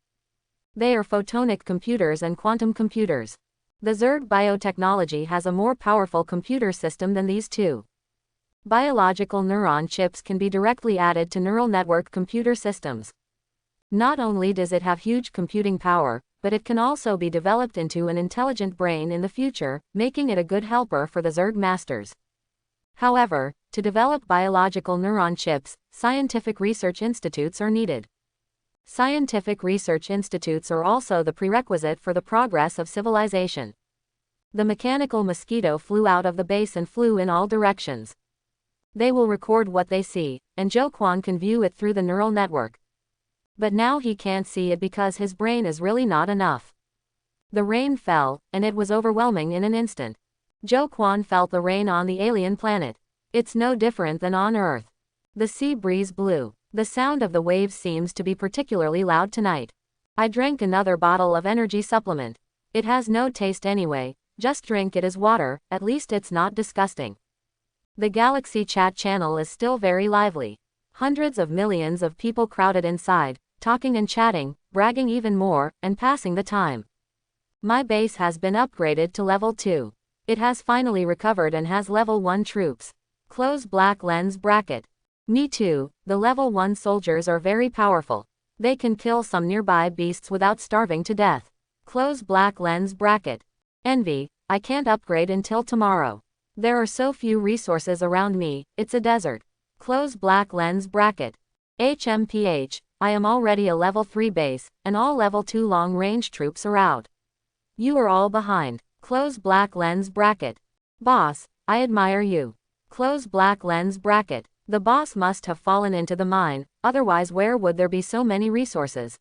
A: They are photonic computers and quantum computers. The Zerg biotechnology has a more powerful computer system than these two. Biological neuron chips can be directly added to neural network computer systems. Not only does it have huge computing power, but it can also be developed into an intelligent brain in the future, making it a good helper for the Zerg masters. However, to develop biological neuron chips, scientific research institutes are needed. Scientific research institutes are also the prerequisite for the progress of civilization. The mechanical mosquito flew out of the base and flew in all directions. They will record what they see, and Zhou Quan can view it through the neural network. But now he can't see it because his brain is really not enough. The rain fell, and it was overwhelming in an instant. Zhou Quan felt the rain on the alien planet. It's no different than on Earth. The sea breeze blew. The sound of the waves seems to be particularly loud tonight. I drank another bottle of energy supplement. It has no taste anyway, just drink it as water, at least it's not disgusting. The Galaxy chat channel is still very lively. Hundreds of millions of people crowded inside, talking and chatting, bragging even more, and passing the time. My base has been upgraded to level 2. It has finally recovered and has level 1 troops. Close black lens bracket. Me too, the level 1 soldiers are very powerful. They can kill some nearby beasts without starving to death. Close black lens bracket. Envy, I can't upgrade until tomorrow. There are so few resources around me, it's a desert. Close black lens bracket. HMPH, I am already a level 3 base, and all level 2 long-range troops are out. You are all behind. Close black lens bracket. Boss, I admire you. Close black lens bracket. The boss must have fallen into the mine, otherwise where would there be so many resources?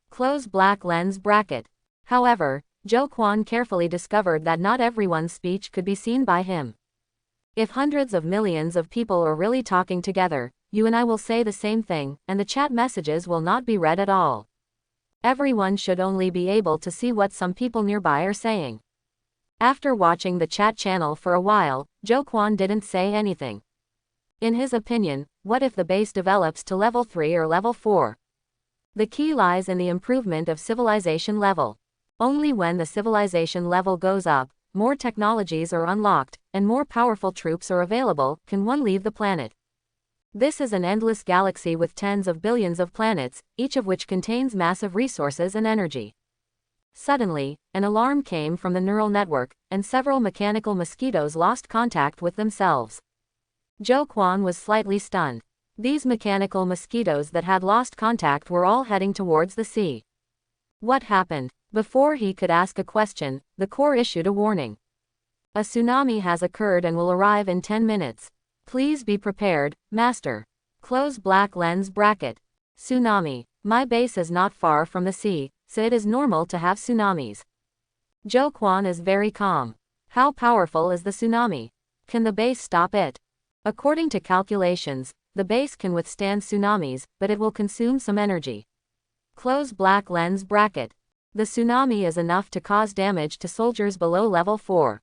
A: Close black lens bracket. However, Zhou Quan carefully discovered that not everyone's speech could be seen by him. If hundreds of millions of people are really talking together, you and I will say the same thing, and the chat messages will not be read at all. Everyone should only be able to see what some people nearby are saying. After watching the chat channel for a while, Zhou Quan didn't say anything. In his opinion, what if the base develops to level 3 or level 4? The key lies in the improvement of civilization level. Only when the civilization level goes up, more technologies are unlocked, and more powerful troops are available, can one leave the planet. This is an endless galaxy with tens of billions of planets, each of which contains massive resources and energy. Suddenly, an alarm came from the neural network, and several mechanical mosquitoes lost contact with themselves. Zhou Quan was slightly stunned. These mechanical mosquitoes that had lost contact were all heading towards the sea. What happened? Before he could ask a question, the core issued a warning. A tsunami has occurred and will arrive in 10 minutes. Please be prepared, Master. Close black lens bracket. Tsunami. My base is not far from the sea, so it is normal to have tsunamis. Zhou Quan is very calm. How powerful is the tsunami? Can the base stop it? According to calculations, the base can withstand tsunamis, but it will consume some energy. Close black lens bracket. The tsunami is enough to cause damage to soldiers below level 4.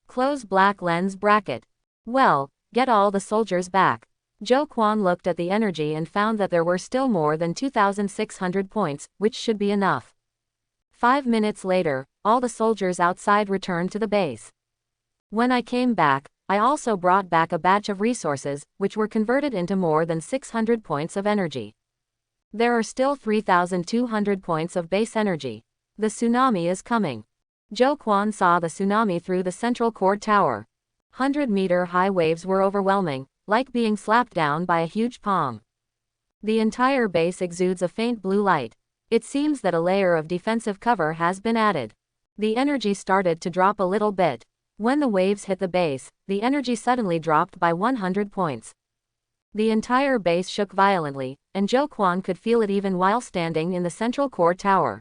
A: Close black lens bracket. Well, get all the soldiers back. Zhou Quan looked at the energy and found that there were still more than 2,600 points, which should be enough. 5 minutes later, all the soldiers outside returned to the base. When I came back, I also brought back a batch of resources, which were converted into more than 600 points of energy. There are still 3,200 points of base energy. The tsunami is coming. Zhou Quan saw the tsunami through the central core tower. 100-meter-high waves were overwhelming, like being slapped down by a huge palm. The entire base exudes a faint blue light. It seems that a layer of defensive cover has been added. The energy started to drop a little bit. When the waves hit the base, the energy suddenly dropped by 100 points. The entire base shook violently, and Zhou Quan could feel it even while standing in the central core tower.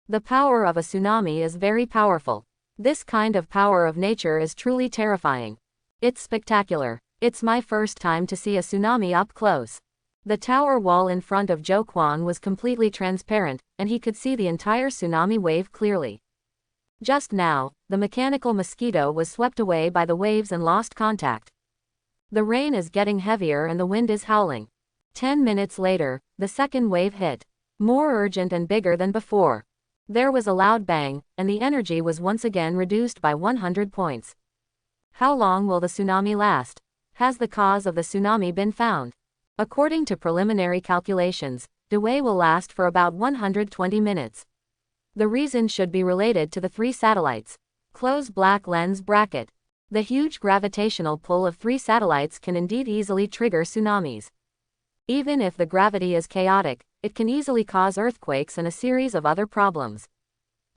A: The power of a tsunami is very powerful. This kind of power of nature is truly terrifying. It's spectacular. It's my first time to see a tsunami up close. The tower wall in front of Zhou Quan was completely transparent, and he could see the entire tsunami wave clearly. Just now, the mechanical mosquito was swept away by the waves and lost contact. The rain is getting heavier and the wind is howling. 10 minutes later, the second wave hit. More urgent and bigger than before. There was a loud bang, and the energy was once again reduced by 100 points. How long will the tsunami last? Has the cause of the tsunami been found? According to preliminary calculations, the wave will last for about 120 minutes. The reason should be related to the 3 satellites. Close black lens bracket. The huge gravitational pull of 3 satellites can indeed easily trigger tsunamis. Even if the gravity is chaotic, it can easily cause earthquakes and a series of other problems.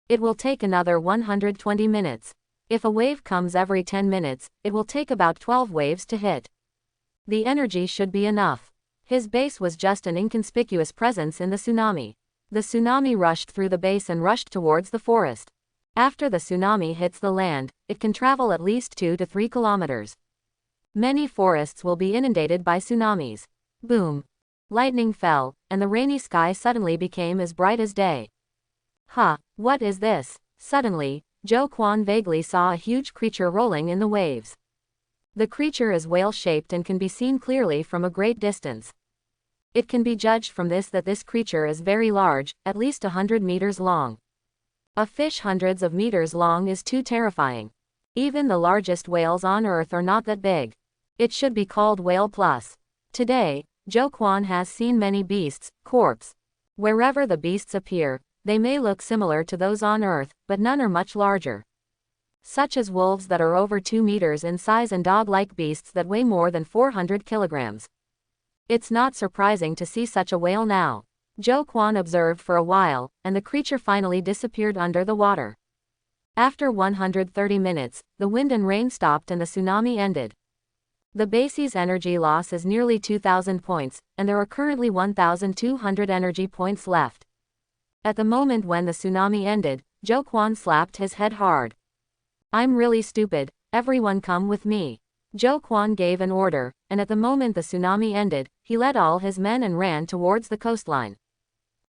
A: It will take another 120 minutes. If a wave comes every 10 minutes, it will take about 12 waves to hit. The energy should be enough. His base was just an inconspicuous presence in the tsunami. The tsunami rushed through the base and rushed towards the forest. After the tsunami hits the land, it can travel at least 2 to 3 kilometers. Many forests will be inundated by tsunamis. Boom. Lightning fell, and the rainy sky suddenly became as bright as day. What is this? Suddenly, Zhou Quan vaguely saw a huge creature rolling in the waves. The creature is whale-shaped and can be seen clearly from a great distance. It can be judged from this that this creature is very large, at least 100 meters long. A fish hundreds of meters long is too terrifying. Even the largest whales on Earth are not that big. It should be called Whale Plus. Today, Zhou Quan has seen many beasts, corpse. Wherever the beasts appear, they may look similar to those on Earth, but none are much larger. Such as wolves that are over 2 meters in size and dog-like beasts that weigh more than 400 kilograms. It's not surprising to see such a whale now. Zhou Quan observed for a while, and the creature finally disappeared under the water. After 130 minutes, the wind and rain stopped and the tsunami ended. The base's energy loss is nearly 2,000 points, and there are currently 1,200 energy points left. At the moment when the tsunami ended, Zhou Quan slapped his head hard. I'm really stupid, everyone come with me. Zhou Quan gave an order, and at the moment the tsunami ended, he led all his men and ran towards the coastline.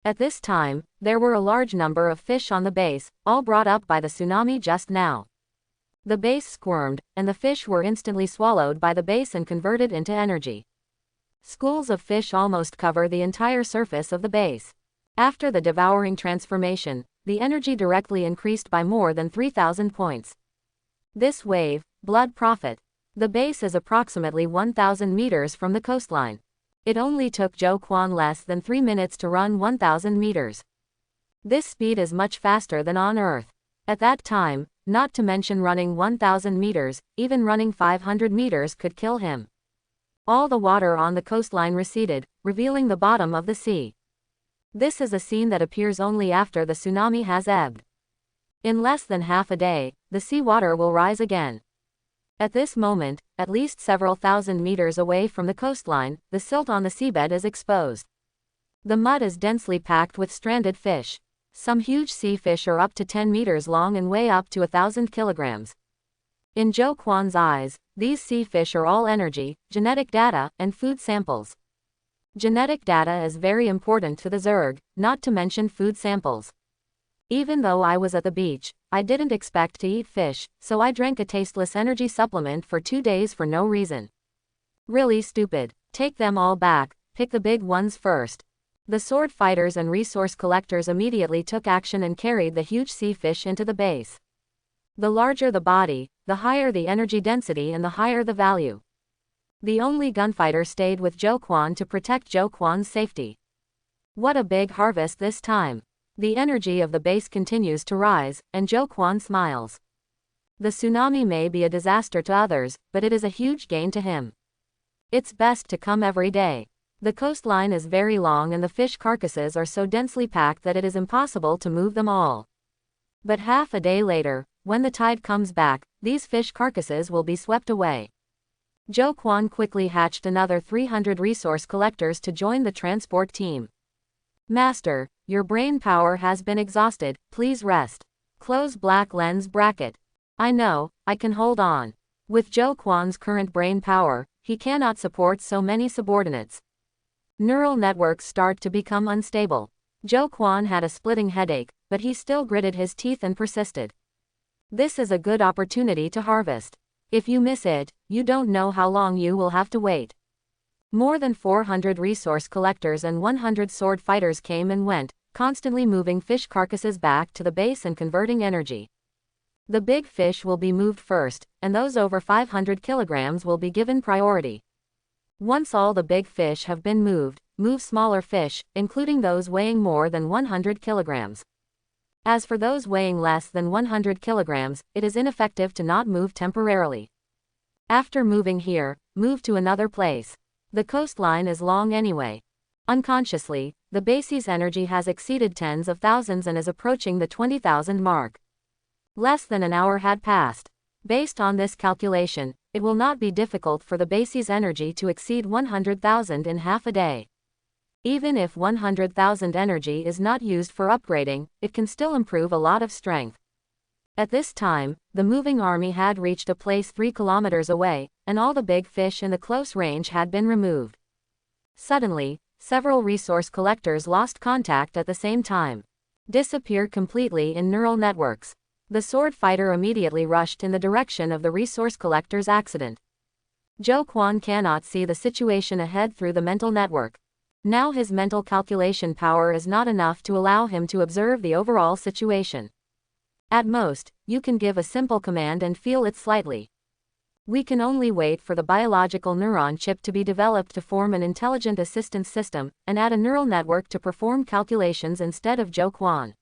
A: At this time, there were a large number of fish on the base, all brought up by the tsunami just now. The base squirmed, and the fish were instantly swallowed by the base and converted into energy. Schools of fish almost cover the entire surface of the base. After the devouring transformation, the energy directly increased by more than 3,000 points. This wave, blood profit. The base is approximately 1,000 meters from the coastline. It only took Zhou Quan less than 3 minutes to run 1,000 meters. This speed is much faster than on Earth. At that time, not to mention running 1,000 meters, even running 500 meters could kill him. All the water on the coastline receded, revealing the bottom of the sea. This is a scene that appears only after the tsunami has ebbed. In less than half a day, the seawater will rise again. At this moment, at least several thousand meters away from the coastline, the silt on the seabed is exposed. The mud is densely packed with stranded fish. Some huge sea fish are up to 10 meters long and weigh up to 1,000 kilograms. In Zhou Quan's eyes, these sea fish are all energy, genetic data, and food samples. Genetic data is very important to the Zerg, not to mention food samples. Even though I was at the beach, I didn't expect to eat fish, so I drank a tasteless energy supplement for 2 days for no reason. Really stupid. Take them all back, pick the big ones first. The sword fighters and resource collectors immediately took action and carried the huge sea fish into the base. The larger the body, the higher the energy density and the higher the value. The only gunfighter stayed with Zhou Quan to protect Zhou Quan's safety. What a big harvest this time. The energy of the base continues to rise, and Zhou Quan smiles. The tsunami may be a disaster to others, but it is a huge gain to him. It's best to come every day. The coastline is very long and the fish carcasses are so densely packed that it is impossible to move them all. But half a day later, when the tide comes back, these fish carcasses will be swept away. Zhou Quan quickly hatched another 300 resource collectors to join the transport team. Master, your brain power has been exhausted, please rest. Close black lens bracket. I know, I can hold on. With Zhou Quan's current brain power, he cannot support so many subordinates. Neural networks start to become unstable. Zhou Quan had a splitting headache, but he still gritted his teeth and persisted. This is a good opportunity to harvest. If you miss it, you don't know how long you will have to wait. More than 400 resource collectors and 100 sword fighters came and went, constantly moving fish carcasses back to the base and converting energy. The big fish will be moved first, and those over 500 kilograms will be given priority. Once all the big fish have been moved, move smaller fish, including those weighing more than 100 kilograms. As for those weighing less than 100 kilograms, it is ineffective to not move temporarily. After moving here, move to another place. The coastline is long anyway. Unconsciously, the base's energy has exceeded tens of thousands and is approaching the 20,000 mark. Less than an hour had passed. Based on this calculation, it will not be difficult for the base's energy to exceed 100,000 in half a day. Even if 100,000 energy is not used for upgrading, it can still improve a lot of strength. At this time, the moving army had reached a place 3 kilometers away, and all the big fish in the close range had been removed. Suddenly, several resource collectors lost contact at the same time. Disappeared completely in neural networks. The sword fighter immediately rushed in the direction of the resource collector's accident. Zhou Quan cannot see the situation ahead through the mental network. Now his mental calculation power is not enough to allow him to observe the overall situation. At most, you can give a simple command and feel it slightly. We can only wait for the biological neuron chip to be developed to form an intelligent assistance system, and add a neural network to perform calculations instead of Zhou Quan.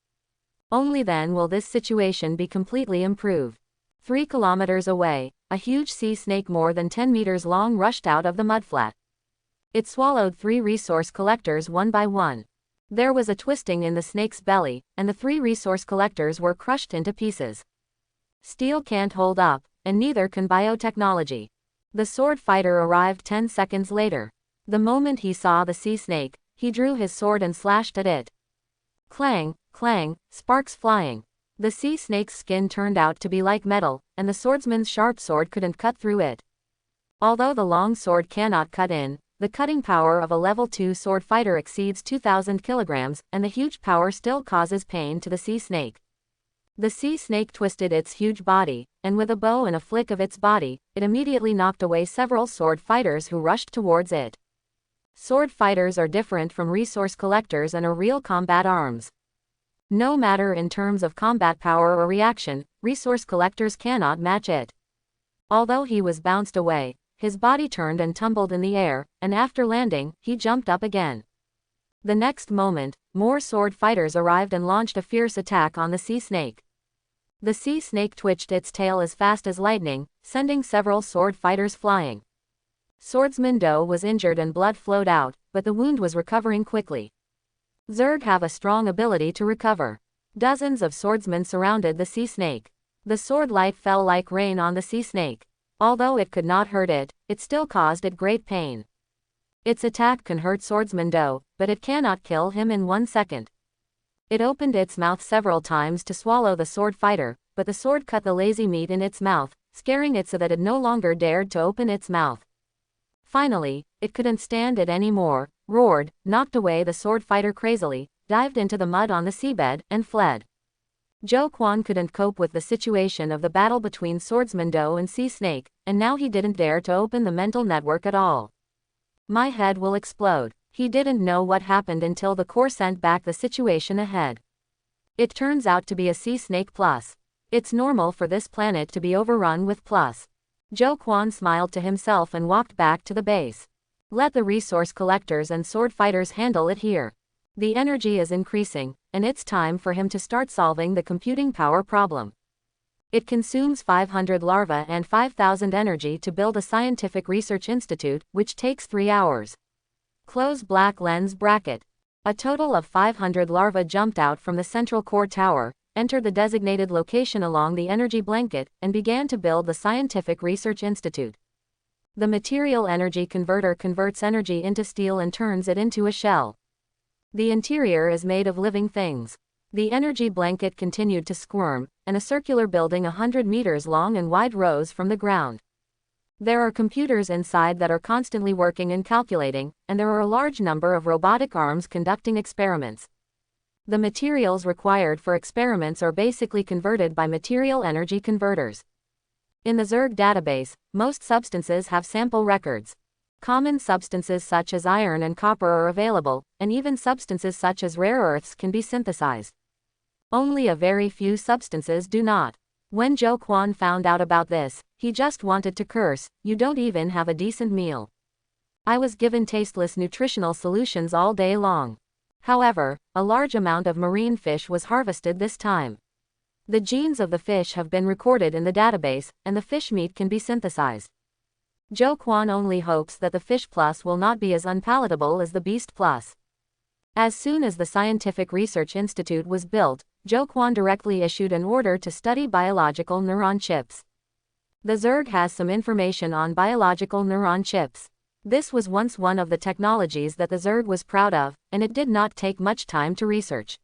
A: Only then will this situation be completely improved. 3 kilometers away, a huge sea snake more than 10 meters long rushed out of the mudflat. It swallowed 3 resource collectors one by one. There was a twisting in the snake's belly, and the 3 resource collectors were crushed into pieces. Steel can't hold up, and neither can biotechnology. The sword fighter arrived 10 seconds later. The moment he saw the sea snake, he drew his sword and slashed at it. Clang, clang, sparks flying. The sea snake's skin turned out to be like metal, and the swordsman's sharp sword couldn't cut through it. Although the long sword cannot cut in, the cutting power of a level 2 sword fighter exceeds 2,000 kilograms, and the huge power still causes pain to the sea snake. The sea snake twisted its huge body, and with a bow and a flick of its body, it immediately knocked away several sword fighters who rushed towards it. Sword fighters are different from resource collectors and are real combat arms. No matter in terms of combat power or reaction, resource collectors cannot match it. Although he was bounced away, his body turned and tumbled in the air, and after landing, he jumped up again. The next moment, more sword fighters arrived and launched a fierce attack on the sea snake. The sea snake twitched its tail as fast as lightning, sending several sword fighters flying. Swordsman Do was injured and blood flowed out, but the wound was recovering quickly. Zerg have a strong ability to recover. Dozens of swordsmen surrounded the sea snake. The sword light fell like rain on the sea snake. Although it could not hurt it, it still caused it great pain. Its attack can hurt Swordsman Do, but it cannot kill him in 1 second. It opened its mouth several times to swallow the sword fighter, but the sword cut the lazy meat in its mouth, scaring it so that it no longer dared to open its mouth. Finally, it couldn't stand it anymore, roared, knocked away the sword fighter crazily, dived into the mud on the seabed, and fled. Zhou Quan couldn't cope with the situation of the battle between Swordsman Do and Sea Snake, and now he didn't dare to open the mental network at all. My head will explode. He didn't know what happened until the core sent back the situation ahead. It turns out to be a Sea Snake Plus. It's normal for this planet to be overrun with Plus. Zhou Quan smiled to himself and walked back to the base. Let the resource collectors and sword fighters handle it here. The energy is increasing, and it's time for him to start solving the computing power problem. It consumes 500 larvae and 5,000 energy to build a scientific research institute, which takes 3 hours. Close black lens bracket. A total of 500 larvae jumped out from the central core tower, entered the designated location along the energy blanket, and began to build the scientific research institute. The material energy converter converts energy into steel and turns it into a shell. The interior is made of living things. The energy blanket continued to squirm, and a circular building 100 meters long and wide rose from the ground. There are computers inside that are constantly working and calculating, and there are a large number of robotic arms conducting experiments. The materials required for experiments are basically converted by material energy converters. In the Zerg database, most substances have sample records. Common substances such as iron and copper are available, and even substances such as rare earths can be synthesized. Only a very few substances do not. When Zhou Quan found out about this, he just wanted to curse, "You don't even have a decent meal." I was given tasteless nutritional solutions all day long. However, a large amount of marine fish was harvested this time. The genes of the fish have been recorded in the database, and the fish meat can be synthesized. Zhou Quan only hopes that the fish plus will not be as unpalatable as the beast plus. As soon as the Scientific Research Institute was built, Zhou Quan directly issued an order to study biological neuron chips. The Zerg has some information on biological neuron chips. This was once one of the technologies that the Zerg was proud of, and it did not take much time to research.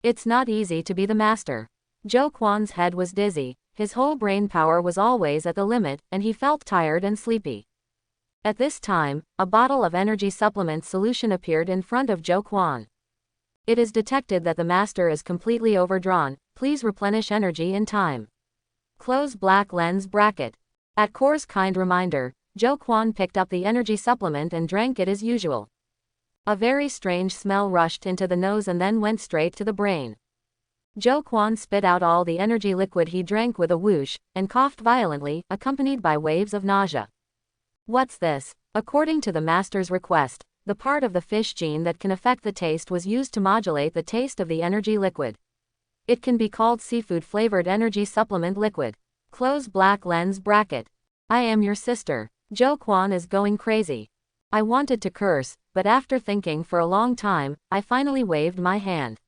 A: It's not easy to be the master. Zhou Quan's head was dizzy, his whole brain power was always at the limit, and he felt tired and sleepy. At this time, a bottle of energy supplement solution appeared in front of Zhou Quan. It is detected that the master is completely overdrawn, please replenish energy in time. Close black lens bracket. At Core's kind reminder, Zhou Quan picked up the energy supplement and drank it as usual. A very strange smell rushed into the nose and then went straight to the brain. Zhou Quan spit out all the energy liquid he drank with a whoosh, and coughed violently, accompanied by waves of nausea. What's this? According to the master's request, the part of the fish gene that can affect the taste was used to modulate the taste of the energy liquid. It can be called seafood-flavored energy supplement liquid. Close black lens bracket. I am your sister. Zhou Quan is going crazy. I wanted to curse, but after thinking for a long time, I finally waved my hand.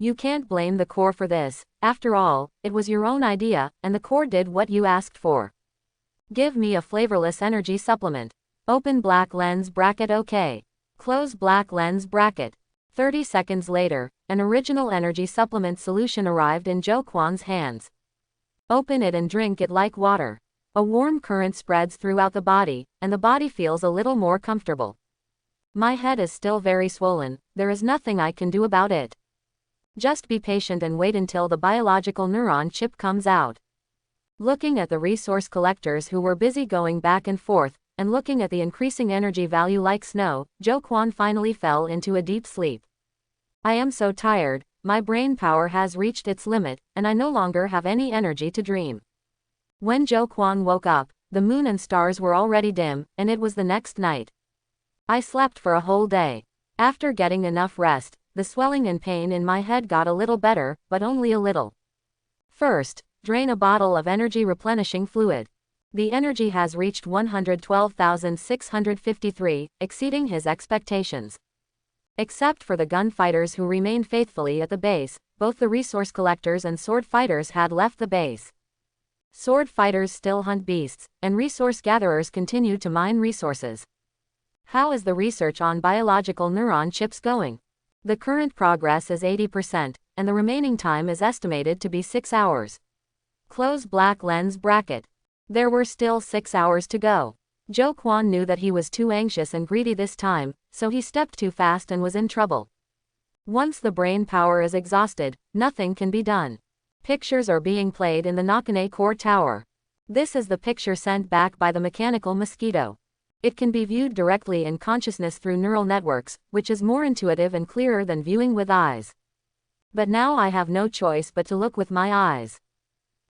A: You can't blame the Core for this, after all, it was your own idea, and the Core did what you asked for. Give me a flavorless energy supplement. Open black lens bracket. OK. Close black lens bracket. 30 seconds later, an original energy supplement solution arrived in Zhou Quan's hands. Open it and drink it like water. A warm current spreads throughout the body, and the body feels a little more comfortable. My head is still very swollen, there is nothing I can do about it. Just be patient and wait until the biological neuron chip comes out. Looking at the resource collectors who were busy going back and forth, and looking at the increasing energy value like snow, Zhou Quan finally fell into a deep sleep. I am so tired, my brain power has reached its limit, and I no longer have any energy to dream. When Zhou Quan woke up, the moon and stars were already dim, and it was the next night. I slept for a whole day. After getting enough rest, the swelling and pain in my head got a little better, but only a little. First, drain a bottle of energy replenishing fluid. The energy has reached 112,653, exceeding his expectations. Except for the gunfighters who remained faithfully at the base, both the resource collectors and sword fighters had left the base. Sword fighters still hunt beasts, and resource gatherers continue to mine resources. How is the research on biological neuron chips going? The current progress is 80%, and the remaining time is estimated to be 6 hours. Close black lens bracket. There were still 6 hours to go. Zhou Quan knew that he was too anxious and greedy this time, so he stepped too fast and was in trouble. Once the brain power is exhausted, nothing can be done. Pictures are being played in the Nakane Core Tower. This is the picture sent back by the mechanical mosquito. It can be viewed directly in consciousness through neural networks, which is more intuitive and clearer than viewing with eyes. But now I have no choice but to look with my eyes.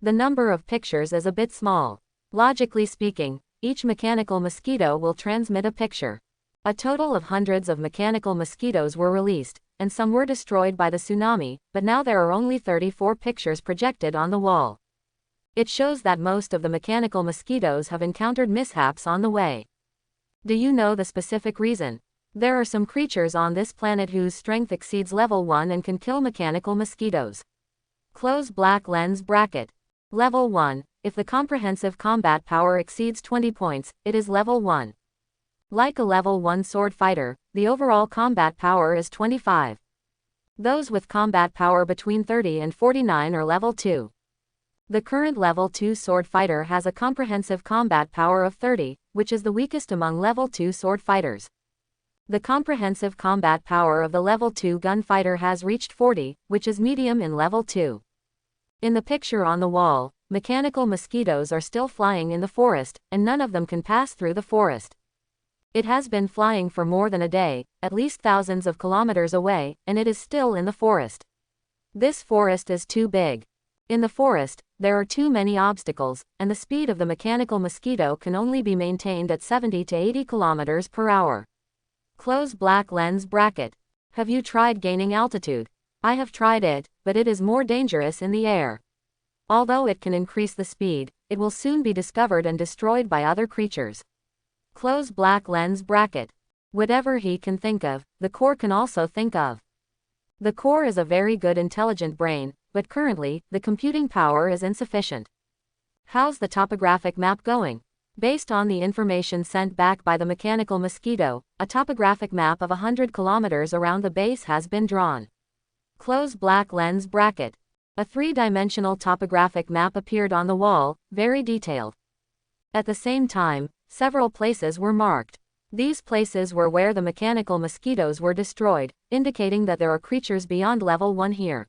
A: The number of pictures is a bit small. Logically speaking, each mechanical mosquito will transmit a picture. A total of hundreds of mechanical mosquitoes were released, and some were destroyed by the tsunami, but now there are only 34 pictures projected on the wall. It shows that most of the mechanical mosquitoes have encountered mishaps on the way. Do you know the specific reason? There are some creatures on this planet whose strength exceeds level 1 and can kill mechanical mosquitoes. Close black lens bracket. Level 1. If the comprehensive combat power exceeds 20 points, it is level 1. Like a level 1 sword fighter, the overall combat power is 25. Those with combat power between 30 and 49 are level 2. The current level 2 sword fighter has a comprehensive combat power of 30, which is the weakest among level 2 sword fighters. The comprehensive combat power of the level 2 gunfighter has reached 40, which is medium in level 2. In the picture on the wall, mechanical mosquitoes are still flying in the forest, and none of them can pass through the forest. It has been flying for more than a day, at least thousands of kilometers away, and it is still in the forest. This forest is too big. In the forest, there are too many obstacles, and the speed of the mechanical mosquito can only be maintained at 70 to 80 kilometers per hour. Close black lens bracket. Have you tried gaining altitude? I have tried it, but it is more dangerous in the air. Although it can increase the speed, it will soon be discovered and destroyed by other creatures. Close black lens bracket. Whatever he can think of, the core can also think of. The core is a very good intelligent brain, but currently, the computing power is insufficient. How's the topographic map going? Based on the information sent back by the mechanical mosquito, a topographic map of 100 kilometers around the base has been drawn. Close black lens bracket. A three-dimensional topographic map appeared on the wall, very detailed. At the same time, several places were marked. These places were where the mechanical mosquitoes were destroyed, indicating that there are creatures beyond level 1 here.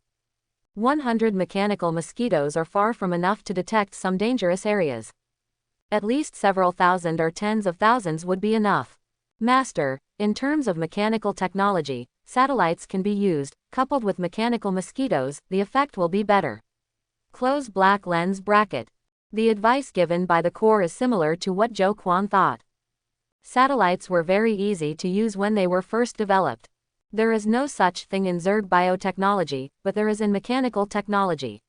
A: 100 mechanical mosquitoes are far from enough to detect some dangerous areas. At least several thousand or tens of thousands would be enough. Master, in terms of mechanical technology, satellites can be used, coupled with mechanical mosquitoes, the effect will be better. Close black lens bracket. The advice given by the core is similar to what Zhou Quan thought. Satellites were very easy to use when they were first developed. There is no such thing in Zerg biotechnology, but there is in mechanical technology.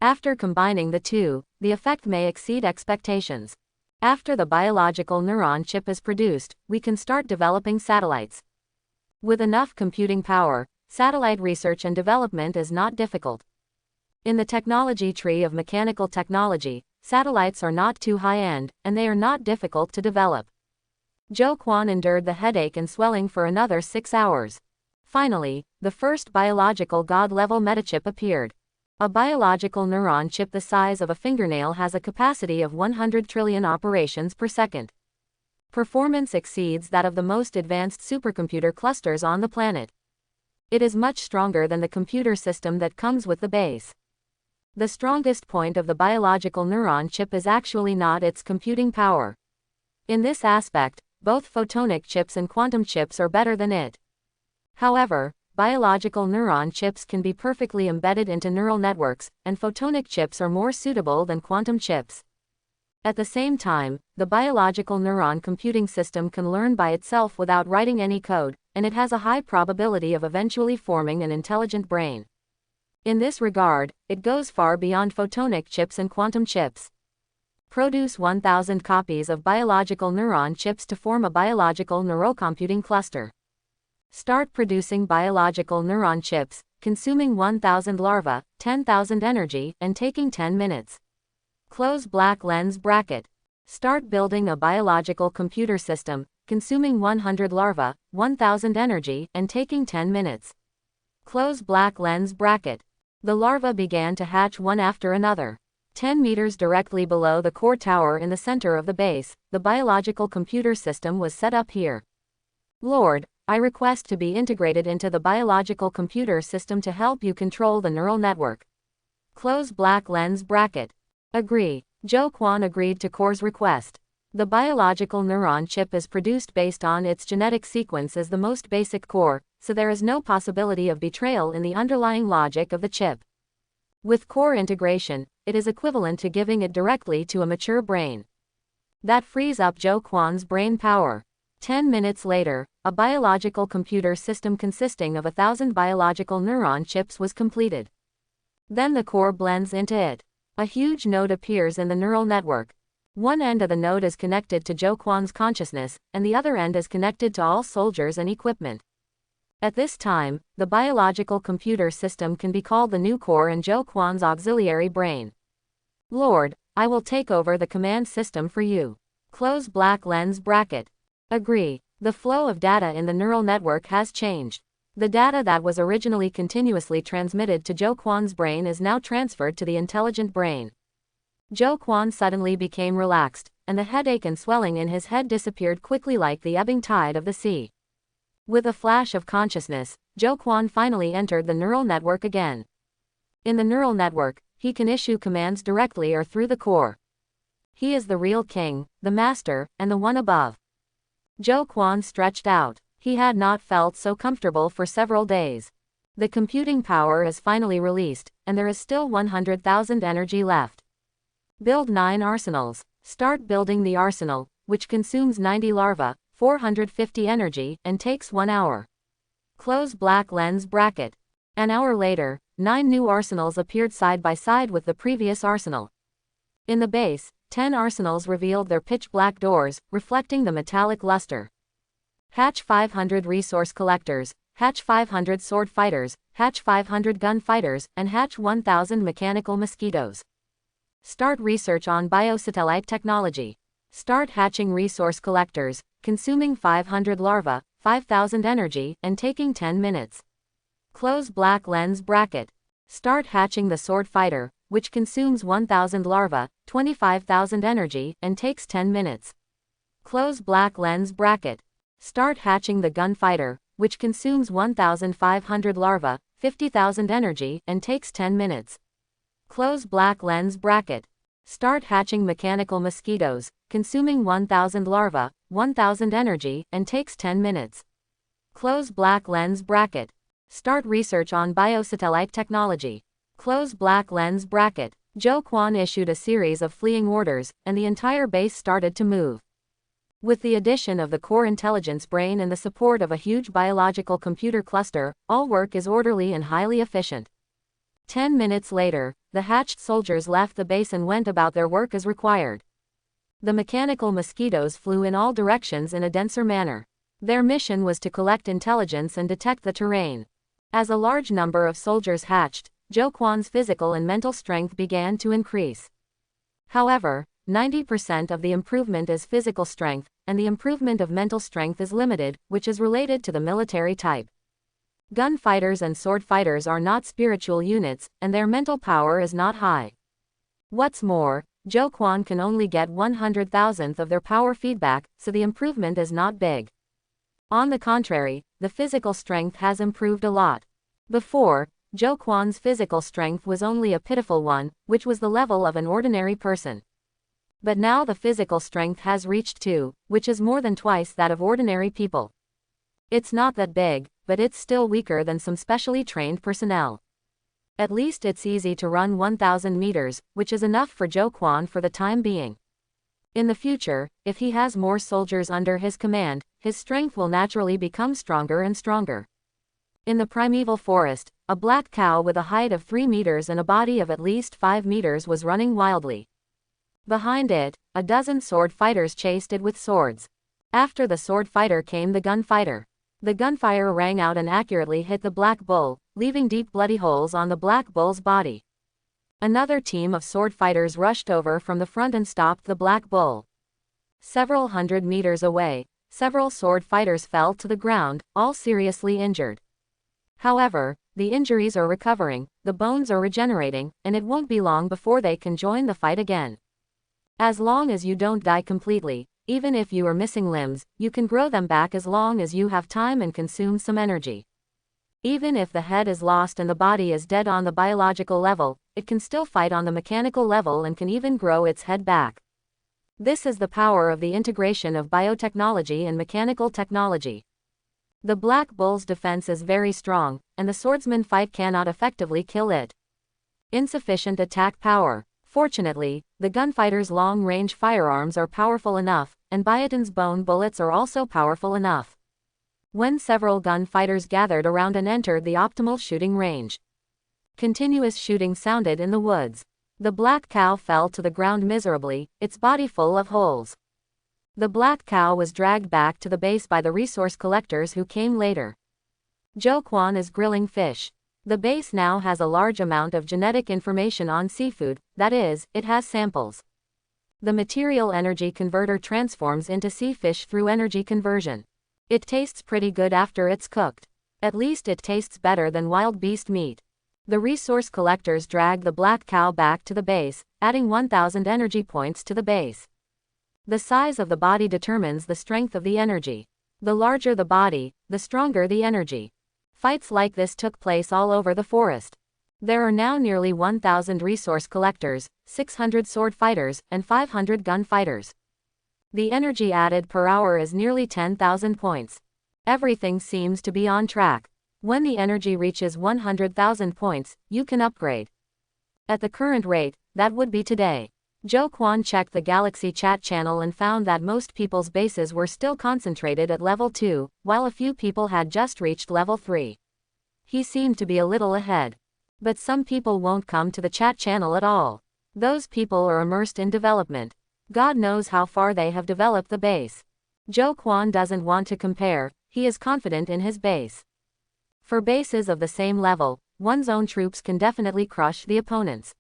A: After combining the two, the effect may exceed expectations. After the biological neuron chip is produced, we can start developing satellites. With enough computing power, satellite research and development is not difficult. In the technology tree of mechanical technology, satellites are not too high-end, and they are not difficult to develop. Zhou Quan endured the headache and swelling for another 6 hours. Finally, the first biological god-level metachip appeared. A biological neuron chip the size of a fingernail has a capacity of 100 trillion operations per second. Performance exceeds that of the most advanced supercomputer clusters on the planet. It is much stronger than the computer system that comes with the base. The strongest point of the biological neuron chip is actually not its computing power. In this aspect, both photonic chips and quantum chips are better than it. However, biological neuron chips can be perfectly embedded into neural networks, and photonic chips are more suitable than quantum chips. At the same time, the biological neuron computing system can learn by itself without writing any code, and it has a high probability of eventually forming an intelligent brain. In this regard, it goes far beyond photonic chips and quantum chips. Produce 1,000 copies of biological neuron chips to form a biological neurocomputing cluster. Start producing biological neuron chips, consuming 1,000 larvae, 10,000 energy, and taking 10 minutes. Close black lens bracket. Start building a biological computer system, consuming 100 larvae, 1,000 energy, and taking 10 minutes. Close black lens bracket. The larvae began to hatch one after another. 10 meters directly below the core tower in the center of the base, the biological computer system was set up here. Lord, I request to be integrated into the biological computer system to help you control the neural network. Close black lens bracket. Agree. Zhou Quan agreed to core's request. The biological neuron chip is produced based on its genetic sequence as the most basic core, so there is no possibility of betrayal in the underlying logic of the chip. With core integration, it is equivalent to giving it directly to a mature brain. That frees up Zhou Quan's brain power. 10 minutes later, a biological computer system consisting of 1,000 biological neuron chips was completed. Then the core blends into it. A huge node appears in the neural network. One end of the node is connected to Zhou Quan's consciousness, and the other end is connected to all soldiers and equipment. At this time, the biological computer system can be called the new core and Zhou Quan's auxiliary brain. Lord, I will take over the command system for you. Close black lens bracket. Agree. The flow of data in the neural network has changed. The data that was originally continuously transmitted to Zhou Quan's brain is now transferred to the intelligent brain. Zhou Quan suddenly became relaxed, and the headache and swelling in his head disappeared quickly like the ebbing tide of the sea. With a flash of consciousness, Zhou Quan finally entered the neural network again. In the neural network, he can issue commands directly or through the core. He is the real king, the master, and the one above. Zhou Quan stretched out. He had not felt so comfortable for several days. The computing power is finally released, and there is still 100,000 energy left. Build 9 arsenals. Start building the arsenal, which consumes 90 larvae, 450 energy, and takes 1 hour. Close black lens bracket. An hour later, 9 new arsenals appeared side by side with the previous arsenal. In the base, 10 arsenals revealed their pitch-black doors, reflecting the metallic luster. Hatch 500 resource collectors, hatch 500 sword fighters, hatch 500 gun fighters, and hatch 1000 mechanical mosquitoes. Start research on biosatellite technology. Start hatching resource collectors, consuming 500 larvae, 5000 energy, and taking 10 minutes. Close black lens bracket. Start hatching the sword fighter, which consumes 1000 larvae, 25,000 energy, and takes 10 minutes. Close black lens bracket. Start hatching the gunfighter, which consumes 1500 larvae, 50,000 energy, and takes 10 minutes. Close black lens bracket. Start hatching mechanical mosquitoes, consuming 1000 larvae, 1000 energy, and takes 10 minutes. Close black lens bracket. Start research on biosatellite technology. Close black lens bracket. Zhou Quan issued a series of fleeing orders, and the entire base started to move. With the addition of the core intelligence brain and the support of a huge biological computer cluster, all work is orderly and highly efficient. 10 minutes later, the hatched soldiers left the base and went about their work as required. The mechanical mosquitoes flew in all directions in a denser manner. Their mission was to collect intelligence and detect the terrain. As a large number of soldiers hatched, Zhou Quan's physical and mental strength began to increase. However, 90% of the improvement is physical strength, and the improvement of mental strength is limited, which is related to the military type. Gunfighters and sword fighters are not spiritual units, and their mental power is not high. What's more, Zhou Quan can only get 100,000th of their power feedback, so the improvement is not big. On the contrary, the physical strength has improved a lot. Before, Zhou Quan's physical strength was only a pitiful one, which was the level of an ordinary person. But now the physical strength has reached 2, which is more than twice that of ordinary people. It's not that big, but it's still weaker than some specially trained personnel. At least it's easy to run 1000 meters, which is enough for Zhou Quan for the time being. In the future, if he has more soldiers under his command, his strength will naturally become stronger and stronger. In the primeval forest, a black cow with a height of 3 meters and a body of at least 5 meters was running wildly. Behind it, a dozen sword fighters chased it with swords. After the sword fighter came the gunfighter. The gunfire rang out and accurately hit the black bull, leaving deep bloody holes on the black bull's body. Another team of sword fighters rushed over from the front and stopped the black bull. Several hundred meters away, several sword fighters fell to the ground, all seriously injured. However, the injuries are recovering, the bones are regenerating, and it won't be long before they can join the fight again. As long as you don't die completely, even if you are missing limbs, you can grow them back as long as you have time and consume some energy. Even if the head is lost and the body is dead on the biological level, it can still fight on the mechanical level and can even grow its head back. This is the power of the integration of biotechnology and mechanical technology. The black bull's defense is very strong, and the swordsman fight cannot effectively kill it. Insufficient attack power. Fortunately, the gunfighter's long-range firearms are powerful enough, and Biotin's bone bullets are also powerful enough. When several gunfighters gathered around and entered the optimal shooting range, continuous shooting sounded in the woods. The black cow fell to the ground miserably, its body full of holes. The black cow was dragged back to the base by the resource collectors who came later. Zhou Quan is grilling fish. The base now has a large amount of genetic information on seafood, that is, it has samples. The material energy converter transforms into sea fish through energy conversion. It tastes pretty good after it's cooked. At least it tastes better than wild beast meat. The resource collectors drag the black cow back to the base, adding 1000 energy points to the base. The size of the body determines the strength of the energy. The larger the body, the stronger the energy. Fights like this took place all over the forest. There are now nearly 1000 resource collectors, 600 sword fighters, and 500 gun fighters. The energy added per hour is nearly 10,000 points. Everything seems to be on track. When the energy reaches 100,000 points, you can upgrade. At the current rate, that would be today. Zhou Quan checked the Galaxy chat channel and found that most people's bases were still concentrated at level 2, while a few people had just reached level 3. He seemed to be a little ahead. But some people won't come to the chat channel at all. Those people are immersed in development. God knows how far they have developed the base. Zhou Quan doesn't want to compare, he is confident in his base. For bases of the same level, one's own troops can definitely crush the opponents.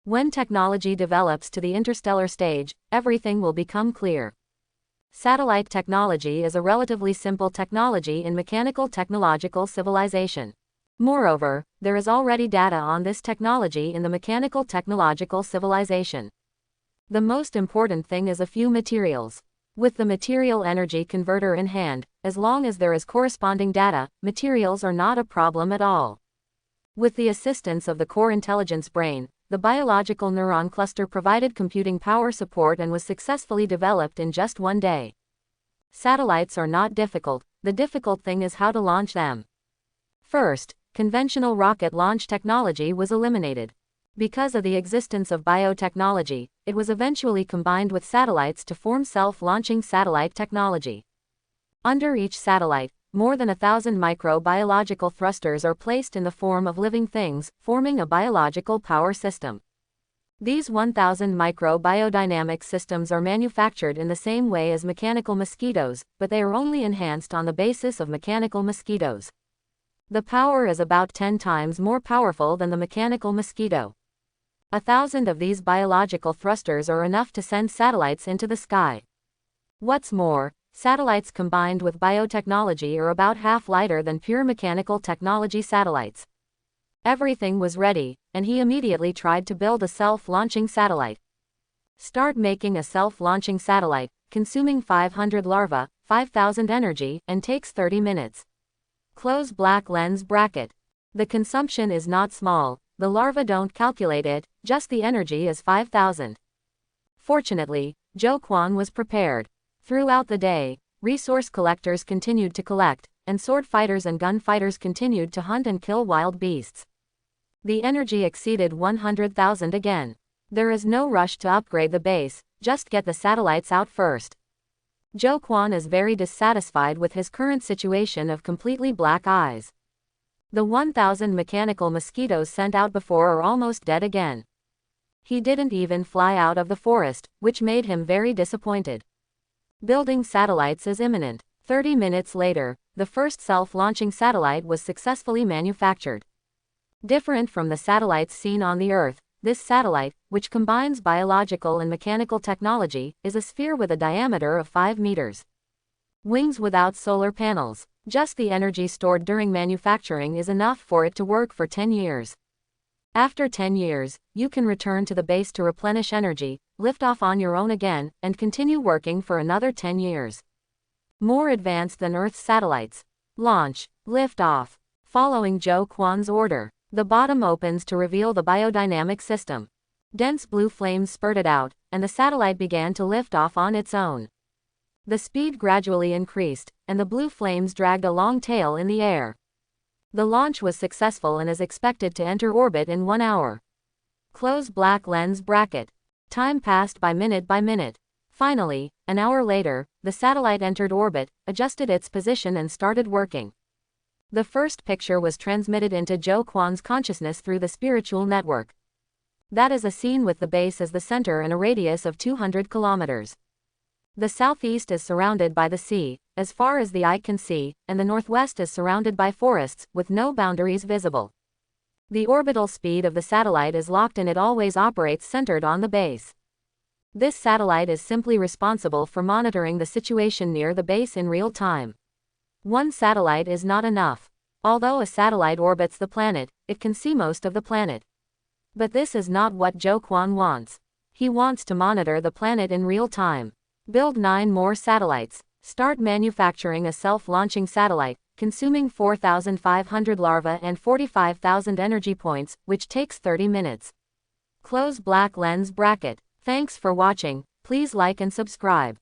A: When technology develops to the interstellar stage, everything will become clear. Satellite technology is a relatively simple technology in mechanical technological civilization. Moreover, there is already data on this technology in the mechanical technological civilization. The most important thing is a few materials. With the material energy converter in hand, as long as there is corresponding data, materials are not a problem at all. With the assistance of the core intelligence brain, the biological neuron cluster provided computing power support and was successfully developed in just one day. Satellites are not difficult, the difficult thing is how to launch them. First, conventional rocket launch technology was eliminated. Because of the existence of biotechnology, it was eventually combined with satellites to form self-launching satellite technology. Under each satellite, more than 1,000 microbiological thrusters are placed in the form of living things, forming a biological power system. These 1,000 microbiodynamic systems are manufactured in the same way as mechanical mosquitoes, but they are only enhanced on the basis of mechanical mosquitoes. The power is about 10 times more powerful than the mechanical mosquito. 1,000 of these biological thrusters are enough to send satellites into the sky. What's more, satellites combined with biotechnology are about half lighter than pure mechanical technology satellites. Everything was ready, and he immediately tried to build a self-launching satellite. Start making a self-launching satellite, consuming 500 larvae, 5,000 energy, and takes 30 minutes. Close black lens bracket. The consumption is not small, the larvae don't calculate it, just the energy is 5,000. Fortunately, Zhou Quan was prepared. Throughout the day, resource collectors continued to collect, and sword fighters and gunfighters continued to hunt and kill wild beasts. The energy exceeded 100,000 again. There is no rush to upgrade the base, just get the satellites out first. Zhou Quan is very dissatisfied with his current situation of completely black eyes. The 1,000 mechanical mosquitoes sent out before are almost dead again. He didn't even fly out of the forest, which made him very disappointed. Building satellites is imminent. 30 minutes later, the first self-launching satellite was successfully manufactured. Different from the satellites seen on the Earth, this satellite, which combines biological and mechanical technology, is a sphere with a diameter of 5 meters. Wings without solar panels. Just the energy stored during manufacturing is enough for it to work for 10 years. After 10 years, you can return to the base to replenish energy, lift off on your own again, and continue working for another 10 years. More advanced than Earth's satellites. Launch, lift off. Following Zhou Quan's order, the bottom opens to reveal the biodynamic system. Dense blue flames spurted out, and the satellite began to lift off on its own. The speed gradually increased, and the blue flames dragged a long tail in the air. The launch was successful and is expected to enter orbit in 1 hour. Close black lens bracket. Time passed by minute. Finally, an hour later, the satellite entered orbit, adjusted its position and started working. The first picture was transmitted into Zhou Quan's consciousness through the spiritual network. That is a scene with the base as the center and a radius of 200 kilometers. The southeast is surrounded by the sea, as far as the eye can see, and the northwest is surrounded by forests, with no boundaries visible. The orbital speed of the satellite is locked and it always operates centered on the base. This satellite is simply responsible for monitoring the situation near the base in real time. One satellite is not enough. Although a satellite orbits the planet, it can see most of the planet. But this is not what Zhou Quan wants. He wants to monitor the planet in real time. Build 9 more satellites. Start manufacturing a self-launching satellite, consuming 4,500 larvae and 45,000 energy points, which takes 30 minutes. Close black lens bracket. Thanks for watching. Please like and subscribe.